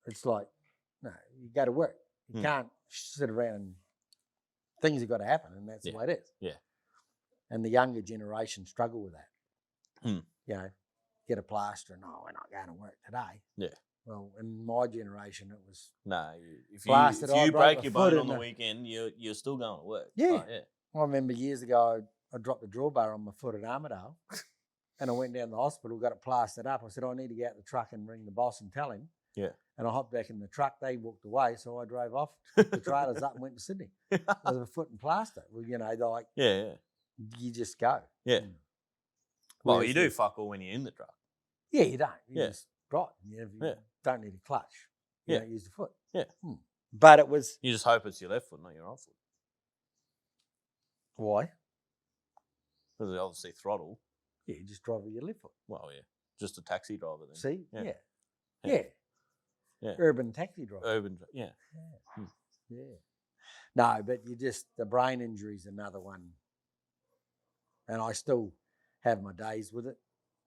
It's like, no, you go to work. You can't sit around. Things have got to happen, and that's the way it is. Yeah. And the younger generation struggle with that. Mm. Get a plaster and, we're not going to work today. Yeah. Well, in my generation, it was, No, if Blasted, I you broke break my your foot bone in on the the- weekend, you're still going to work. Yeah. Like, yeah. I remember years ago, I dropped the drawbar on my foot at Armadale, and I went down to the hospital, got it plastered up. I said, I need to get out the truck and ring the boss and tell him. Yeah. And I hopped back in the truck. They walked away, so I drove off, took the trailers up and went to Sydney with a foot in plaster. Well, you know, they're like, Yeah. you just go. Yeah. Well, Whereas you do fuck all when you're in the truck. Yeah, you don't. You Yeah. just drive. You don't need a clutch. You Yeah. don't use the foot. Yeah. But it was... You just hope it's your left foot, not your right foot. Why? Because they obviously throttle. Yeah, you just drive with your left foot. Well, yeah. Just a taxi driver then. See? Yeah. Yeah. Urban taxi driver. Urban, yeah. Yeah. No, but the brain injury is another one. And I still have my days with it.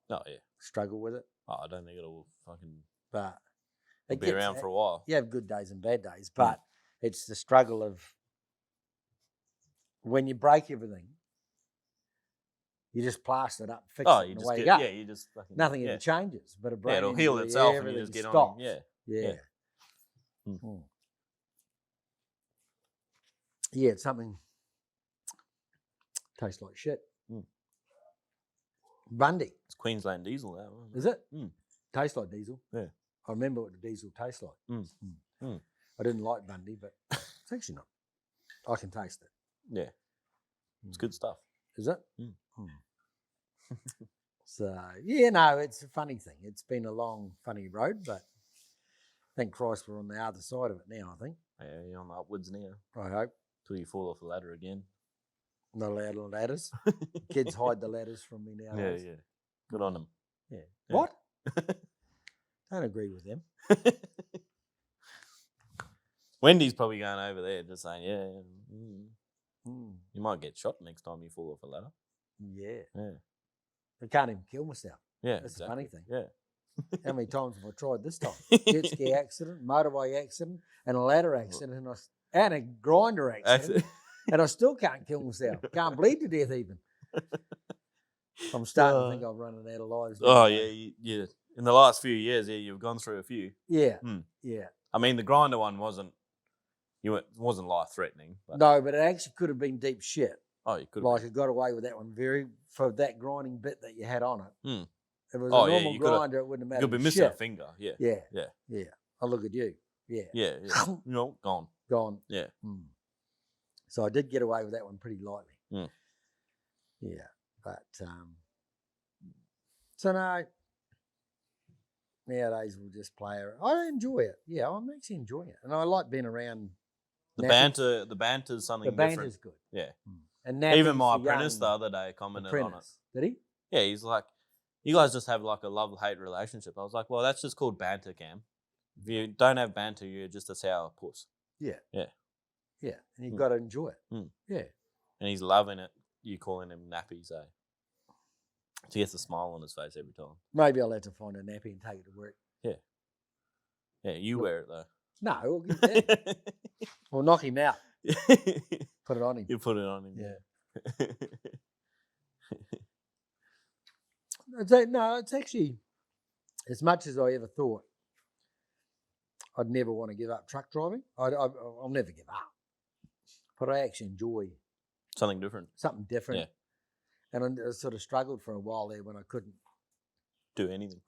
Oh, yeah. Struggle with it. Oh, I don't think it'll fucking But be around for a while. You have good days and bad days, but it's the struggle of when you break everything, you just plaster it up, fix it, and away you go. Yeah, you just fucking... Nothing ever changes, but a brain it'll injury, heal itself and you everything just get stops. on. Yeah. Yeah, it's something tastes like shit. Bundy. It's Queensland diesel now, isn't it? Is it? Tastes like diesel. Yeah. I remember what the diesel tastes like. I didn't like Bundy, but it's actually not. I can taste it. Yeah. It's good stuff. Is it? So, yeah, no, it's a funny thing. It's been a long, funny road, but thank Christ we're on the other side of it now, I think. Yeah, you're on the upwards now. I hope. Till you fall off the ladder again. Not allowed on ladders. Kids hide the ladders from me now. Yeah. Good on them. Yeah. What? Don't agree with them. Wendy's probably going over there just saying, you might get shot next time you fall off a ladder. Yeah. I can't even kill myself. Yeah. That's the funny thing. Yeah. How many times have I tried this time? Jet ski accident, motorway accident, and a ladder accident, and a grinder accident. And I still can't kill myself. Can't bleed to death even. I'm starting to think I'm running out of lives. Oh, yeah. In the last few years, you've gone through a few. Yeah. Yeah. I mean, the grinder one wasn't life-threatening. No, but it actually could have been deep shit. Oh, you could have. Like, I got away with that one for that grinding bit that you had on it. If it was a normal grinder, it wouldn't have mattered. You'll be missing a finger. Yeah. Yeah. Oh, look at you. Yeah. Yeah. Gone. Gone. Yeah. So I did get away with that one pretty lightly. Yeah. But, so no, nowadays we'll just play around. I enjoy it. Yeah, I'm actually enjoying it. And I like being around. The banter's something different. The banter's good. Yeah. And even my apprentice the other day commented on it. Did he? Yeah, he's like, you guys just have like a love-hate relationship. I was like, well, that's just called banter, Cam. If you don't have banter, you're just a sour puss. Yeah. Yeah. Yeah. And you've got to enjoy it. Yeah. And he's loving it, you calling him nappies, eh? So he gets a smile on his face every time. Maybe I'll have to find a nappy and take it to work. Yeah. Yeah, you wear it though. No, we'll give that. We'll knock him out. Put it on him. You put it on him. Yeah. No, it's actually, as much as I ever thought I'd never want to give up truck driving, I'll never give up. But I actually enjoy something different. Yeah. And I sort of struggled for a while there when I couldn't do anything.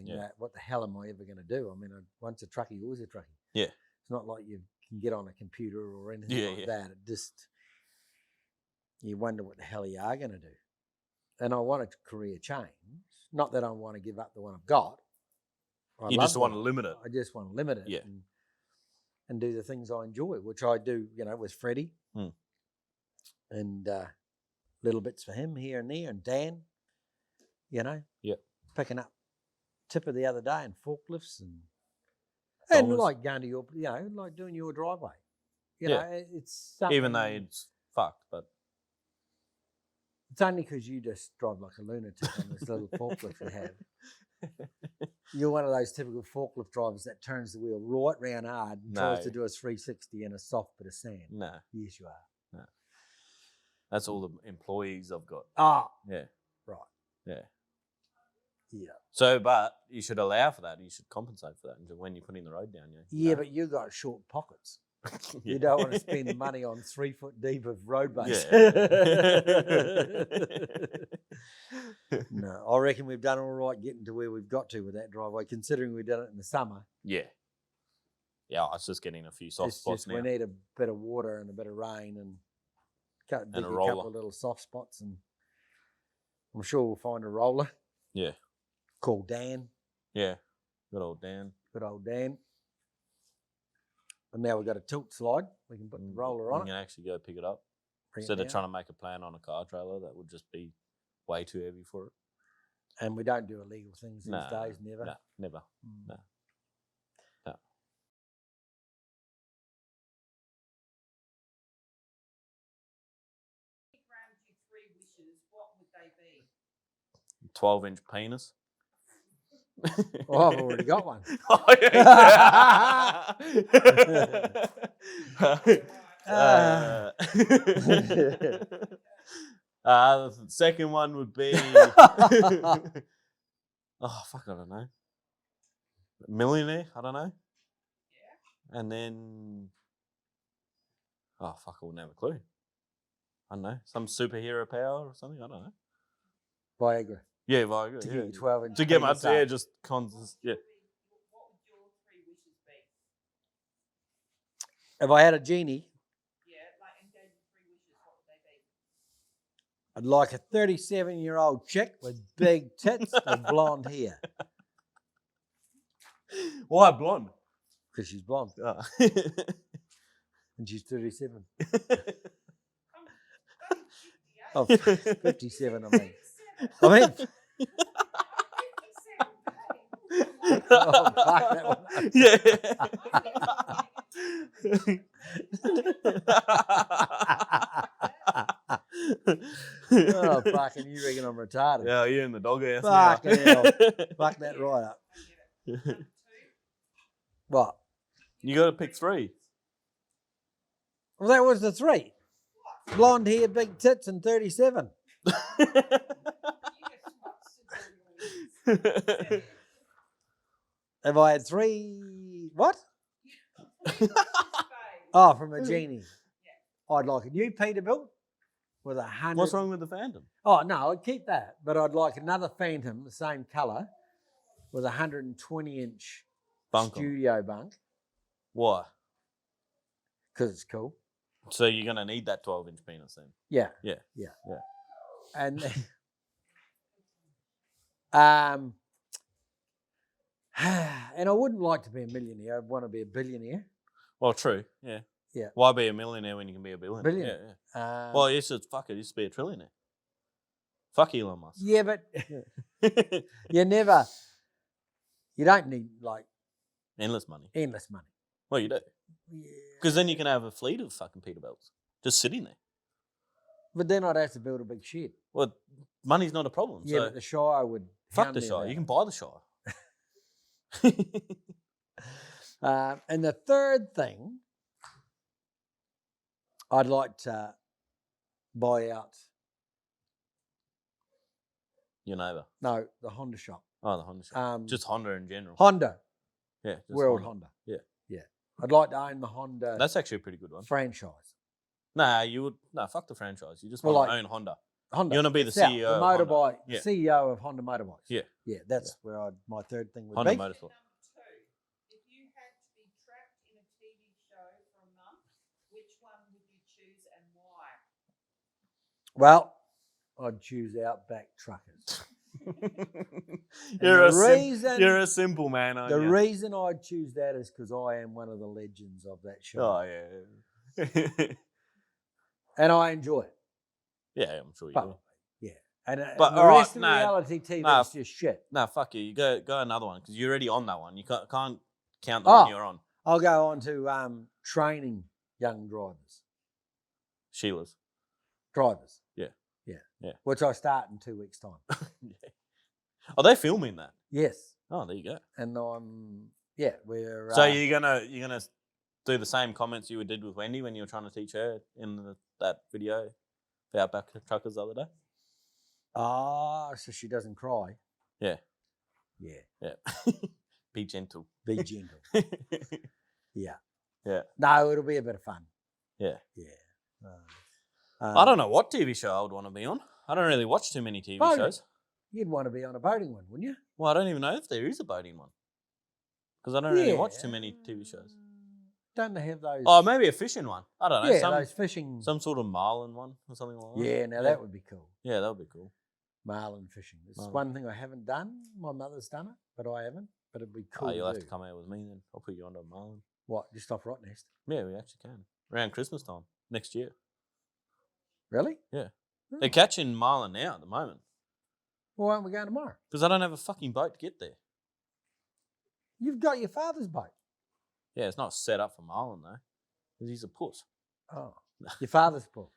Yeah. What the hell am I ever going to do? I mean, once a truckie, always a truckie. Yeah. It's not like you can get on a computer or anything like that. It just, you wonder what the hell you are going to do. And I want a career change. Not that I want to give up the one I've got. You just want to limit it. I just want to limit it and do the things I enjoy, which I do, with Freddie and little bits for him here and there, and Dan, picking up tipper the other day and forklifts and like going to your, like doing your driveway. It's something, even though it's fucked, but it's only because you just drive like a lunatic on this little forklift you have. You're one of those typical forklift drivers that turns the wheel right round hard and tries to do a 360 in a soft bit of sand. No. Yes, you are. No. That's all the employees I've got. Ah. Yeah. Right. Yeah. Yeah. So, but you should allow for that. You should compensate for that when you're putting the road down. Yeah, but you got short pockets. You don't want to spend money on 3 foot deep of road base. No, I reckon we've done all right getting to where we've got to with that driveway, considering we've done it in the summer. Yeah. Yeah, it's just getting a few soft spots now. We need a bit of water and a bit of rain and a roller. couple of little soft spots, and I'm sure we'll find a roller. Yeah. Call Dan. Yeah. Good old Dan. And now we've got a tilt slide. We can put the roller on You can actually go pick it up. Instead of trying to make a plan on a car trailer, that would just be way too heavy for it. And we don't do illegal things these days, never. No, never. No. No. 12-inch penis. Oh, I've already got one. Oh, yeah. The second one would be oh fuck, I don't know. Millionaire, I don't know. Yeah. And then oh fuck, I wouldn't have a clue. I don't know. Some superhero power or something, I don't know. Viagra. Yeah, Viagra. To get you 12 inch. To get my just constant. Yeah. What would your 3 wishes be? If I had a genie, And gave you 3 wishes, what would they be? I'd like a 37-year-old chick with big tits and blonde hair. Why blonde? Because she's blonde. Oh. And she's 37. Oh, 57, I mean. Oh, fuck that one. Yeah. Oh, fucking, you reckon I'm retarded? Yeah, you're in the doghouse. Fucking hell. Fuck that right up. What? You got to pick 3. Well, that was the 3. Blonde hair, big tits, and 37. If I had 3, what? Oh, from a genie. I'd like a new Peterbilt with 100. What's wrong with the Phantom? Oh, no, I'd keep that. But I'd like another Phantom, the same colour, with a 120-inch studio bunk. Why? Because it's cool. So you're going to need that 12-inch penis then? Yeah. Yeah. Yeah. Yeah. And and I wouldn't like to be a millionaire. I'd want to be a billionaire. Well, true. Yeah. Yeah. Why be a millionaire when you can be a billionaire? Billionaire. Yeah. Well, you should fuck it. You should be a trillionaire. Fuck Elon Musk. Yeah, but you don't need like endless money. Well, you do. Yeah. Because then you can have a fleet of fucking Peterbilts just sitting there. But then I'd have to build a big shed. Well, money's not a problem. Yeah, so but the Shire would. fuck the Shire. You can buy the Shire. And the third thing, I'd like to buy out. Your neighbour. No, the Honda shop. Oh, the Honda shop. Just Honda in general. Honda. Yeah. Just World Honda. Yeah. Yeah. I'd like to own the Honda. That's actually a pretty good one. Franchise. Nah, you would. No, fuck the franchise. You just Well, want to like- own Honda. Honda. You want to be the South, CEO the of motorbike, Honda. Yeah. CEO of Honda Motorbikes. Yeah. Yeah, that's where my third thing would Honda be. Motorsport. Number 2, if you had to be trapped in a TV show for a month, which one would you choose and why? Well, I'd choose Outback Truckers. You're the a simple man, aren't The you? reason I'd choose that is because I am one of the legends of that show. Oh, yeah. And I enjoy it. Yeah, I'm sure you But, will. yeah. And But, the all right, rest of nah, reality TV nah, is just shit. No, fuck you. You go another one because you're already on that one. You can't count the one you're on. I'll go on to training young drivers. Sheila's. Drivers. Yeah. Yeah. Yeah. Which I start in 2 weeks' time. Yeah. Are they filming that? Yes. Oh, there you go. And we're... So you're gonna do the same comments you did with Wendy when you were trying to teach her in that video, the Outback Truckers the other day? so she doesn't cry. Yeah. Yeah. Yeah. Be gentle. Be gentle. Yeah. Yeah. No, it'll be a bit of fun. Yeah. Yeah. I don't know what TV show I would want to be on. I don't really watch too many TV Boating. shows. You'd want to be on a boating one, wouldn't you? Well, I don't even know if there is a boating one. Because I don't really watch too many TV shows. Don't they have those? Oh, maybe a fishing one. I don't know. Yeah, those fishing. Some sort of marlin one or something like that. Yeah, now that would be cool. Yeah, that would be cool. Marlin fishing. It's Marlin. one thing I haven't done. My mother's done it, but I haven't. But it'd be cool. Oh, you'll have do. to come out with me then. I'll put you onto a marlin. What? Just off Rottnest? Yeah, we actually can. Around Christmas time next year. Really? Yeah. Hmm. They're catching marlin now at the moment. Well, why aren't we going tomorrow? Because I don't have a fucking boat to get there. You've got your father's boat. Yeah, it's not set up for marlin though. Because he's a puss. Oh, your father's boat.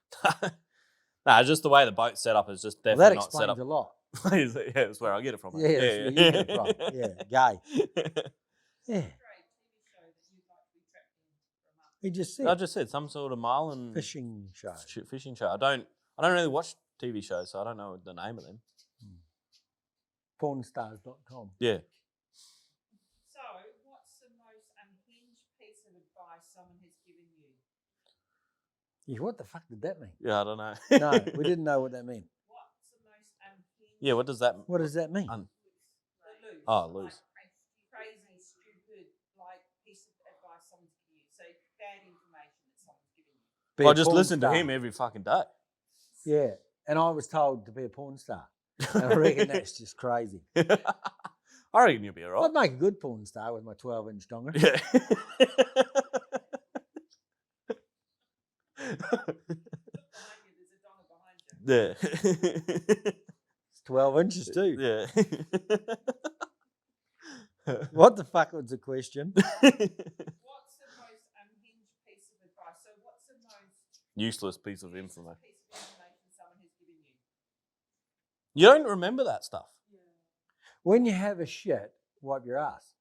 Nah, just the way the boat's set up is just Well, definitely that not set explains up. a lot. Yeah, that's where I get it from. Yeah, that's where you get it from. Yeah, gay. Yeah. He just said I just said some sort of marlin fishing show. Fishing show. I don't really watch TV shows, so I don't know the name of them. Pornstars.com. Yeah. So, what's the most unhinged piece of advice someone has given you? Yeah, what the fuck did that mean? Yeah, I don't know. No, we didn't know what that meant. What's the most unhinged? Yeah, what does that? What does that mean? Loose. Oh, loose. Like crazy, stupid, like piece of advice someone's given you. So bad information that someone's given you. Be Well, a I just porn listen to star. him every fucking day. Yeah, and I was told to be a porn star. And I reckon that's just crazy. I reckon you'll be alright. I'd make a good porn star with my 12-inch donger. Yeah. Behind you, there's a donger behind you. Yeah. It's 12 inches too. Yeah. What the fuck was the question? What's the most unhinged piece of advice? So, what's the most Useless piece of information. piece of information someone has given you? You don't remember that stuff. When you have a shit, wipe your ass.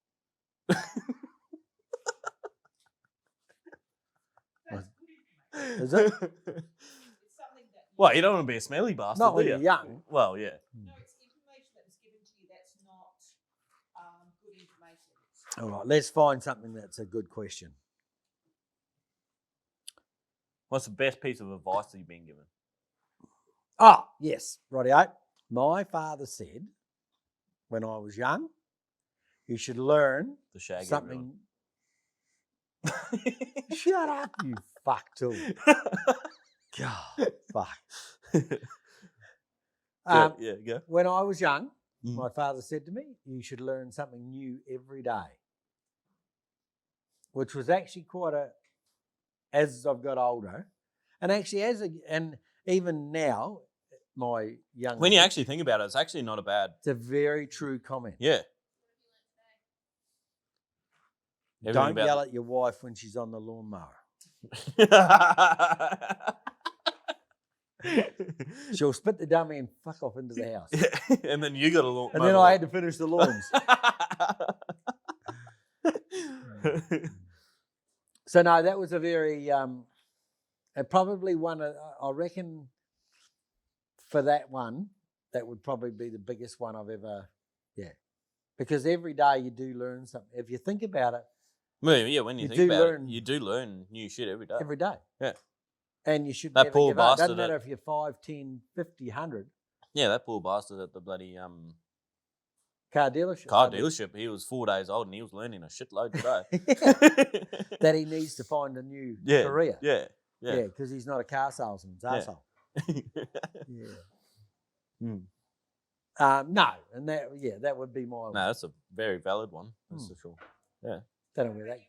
That's good information. Is it? It's something that Well, you don't want to be a smelly bastard, Not do when you? you're young. Well, yeah. No, it's information that was given to you that's not good information. All right, let's find something that's a good question. What's the best piece of advice that you've been given? Oh, yes, rightio. My father said when I was young, you should learn The shag something. Shut up, you fuck tool. God, fuck. Yeah, go. When I was young, Mm. my father said to me, you should learn something new every day. Which was actually quite as I've got older, and actually and even now, my young. When you actually think about it, it's actually not a bad. it's a very true comment. Yeah. Don't yell at your wife when she's on the lawnmower. She'll spit the dummy and fuck off into the house. And then you got a lawn. And then I had to finish the lawns. So no, that was a very probably one. I reckon for that one, that would probably be the biggest one I've ever. Yeah, because every day you do learn something. If you think about it, Well, yeah, when you You think do about learn- it, you do learn new shit every day. every day. Yeah. And you should That never poor give up. bastard Doesn't matter at- if you're 5, 10, 50, 100. Yeah, that poor bastard at the bloody Car dealership. car dealership, he was 4 days old and he was learning a shitload today. That he needs to find a new Yeah, career. Yeah, Yeah, because he's not a car salesman's Yeah. arsehole. Yeah. Mm. No, and that would be my. No, that's a very valid one. That's Hmm. for sure. Yeah. Don't know where that.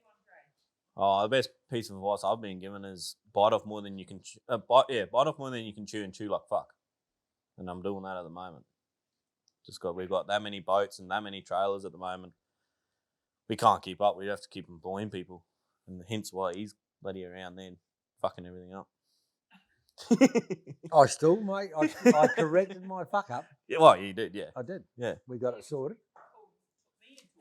Oh, the best piece of advice I've been given is bite off more than you can. Bite off more than you can chew and chew like fuck. And I'm doing that at the moment. We've got that many boats and that many trailers at the moment. We can't keep up. We have to keep employing people, and hence why he's bloody around then, fucking everything up. I still, mate. I corrected my fuck up. Yeah, well, you did, yeah. I did. Yeah. We got it sorted.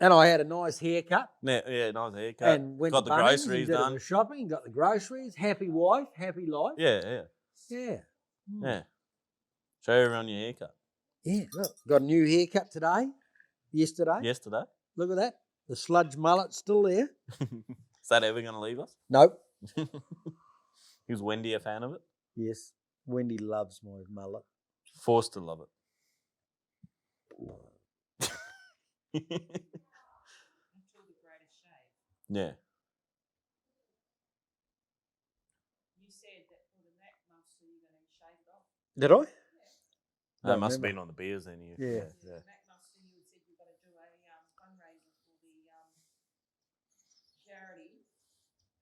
And I had a nice haircut. Yeah, nice haircut. And went got to the Bunnings groceries and did a done. bit of shopping. Got the groceries. Happy wife. Happy life. Yeah. Yeah. Mm. Yeah. Show everyone your haircut. Yeah. Look, got a new haircut today. Yesterday. Yesterday. Look at that. The sludge mullet's still there. Is that ever going to leave us? Nope. Is Wendy a fan of it? Yes. Wendy loves my mullet. Forced to love it. Until the greatest shade. Yeah. You said that for the Mac Master you're going to shave it off. Did I? That Don't must have remember. been on the beers then. Yeah. The Mac Master, you said you're going to do a fundraiser for the charity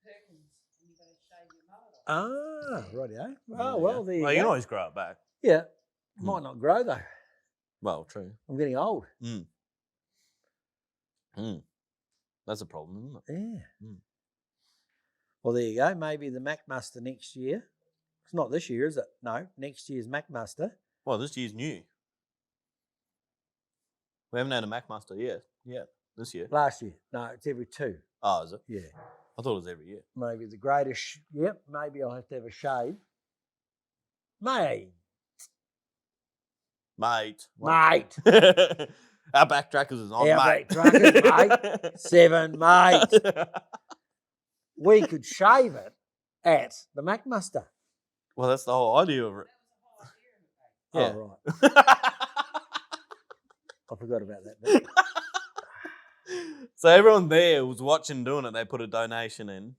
Perkins, and you're going to shave your mullet off. Ah, rightio. There Oh, you well, go. there you Well, go. you can always grow it back. Yeah. Might not grow, though. Well, true. I'm getting old. That's a problem, isn't it? Yeah. Mm. Well, there you go. Maybe the MacMaster next year. It's not this year, is it? No, next year's MacMaster. Well, this year's new. We haven't had a MacMaster yet. Yeah, this year. Last year. No, it's every 2. Oh, is it? Yeah. I thought it was every year. Maybe the greatest. Yep. Maybe I'll have to have a shave. Mate. Mate. Outback Truckers is on, Outback mate. Truckers, mate. 7, mate. We could shave it at the MacMaster. Well, that's the whole idea of it. That was the whole idea of it, mate. Oh, Yeah. right. I forgot about that bit. So everyone there was watching doing it. They put a donation in.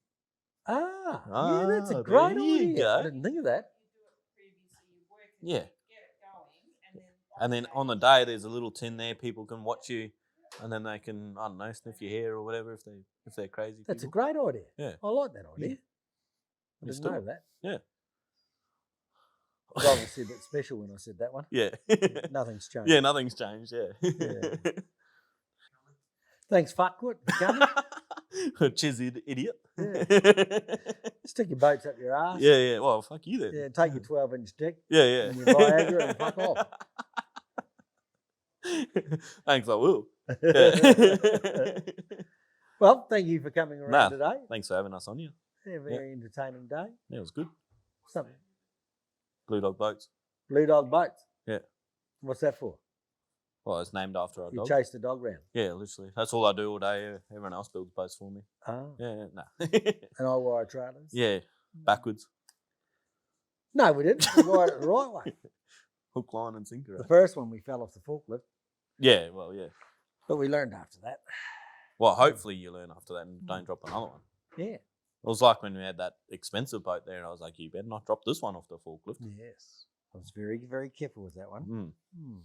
Yeah, that's Ah, a great there you idea. go. I didn't think of that. You do it previously, you work it, Yeah. get it going, And then on the day, there's a little tin there. People can watch you, and then they can, I don't know, sniff your hair or whatever if they're crazy. That's a people. great idea. Yeah. I like that idea. I Let's didn't do know it. that. Yeah. I was obviously a bit special when I said that one. Yeah. Nothing's changed. Yeah, nothing's changed. Yeah. Thanks, fuckwit, for coming. Cheers, idiot. Stick your boats up your ass. Yeah, yeah. Well, fuck you then. Yeah, take your 12-inch dick Yeah, yeah. and your Viagra and fuck off. Thanks, I will. Yeah. Well, thank you for coming around today. Thanks for having us on here. Yeah, very entertaining day. Yeah, it was good. Something. Blue Dog Boats. Blue Dog Boats. Yeah. What's that for? Well, it's named after our You dog. chase the dog round. Yeah, literally. That's all I do all day. Yeah. Everyone else builds boats for me. Oh. Yeah, no. And I wire trailers. Yeah, backwards. No, we didn't. We wired it the right way. Hook, line, and sinker. The eh? first one we fell off the forklift, Yeah, well, yeah. but we learned after that. Well, hopefully you learn after that and don't drop another one. Yeah. It was like when we had that expensive boat there, and I was like, you better not drop this one off the forklift. Yes. I was very, very careful with that one. Mm.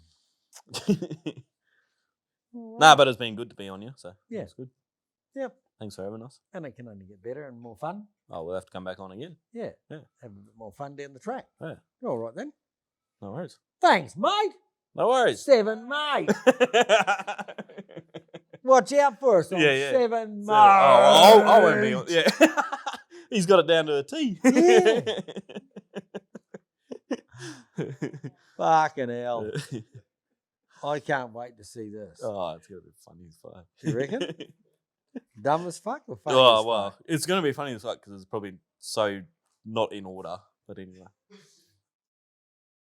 Nah, but it's been good to be on you, so Yeah. it's good. Yep. Thanks for having us. And it can only get better and more fun. Oh, we'll have to come back on again. Yeah. Yeah. Have a bit more fun down the track. Yeah. All right then. No worries. Thanks, mate. No worries. 7, mate. Watch out for us on Yeah, yeah. 7, mate. Oh, I won't be on. Yeah. He's got it down to a T. Yeah. Fucking hell. I can't wait to see this. Oh, it's going to be funny as fuck. You reckon? Dumb as fuck or funny Oh, as well, fuck? it's going to be funny as fuck because it's probably so not in order. But anyway.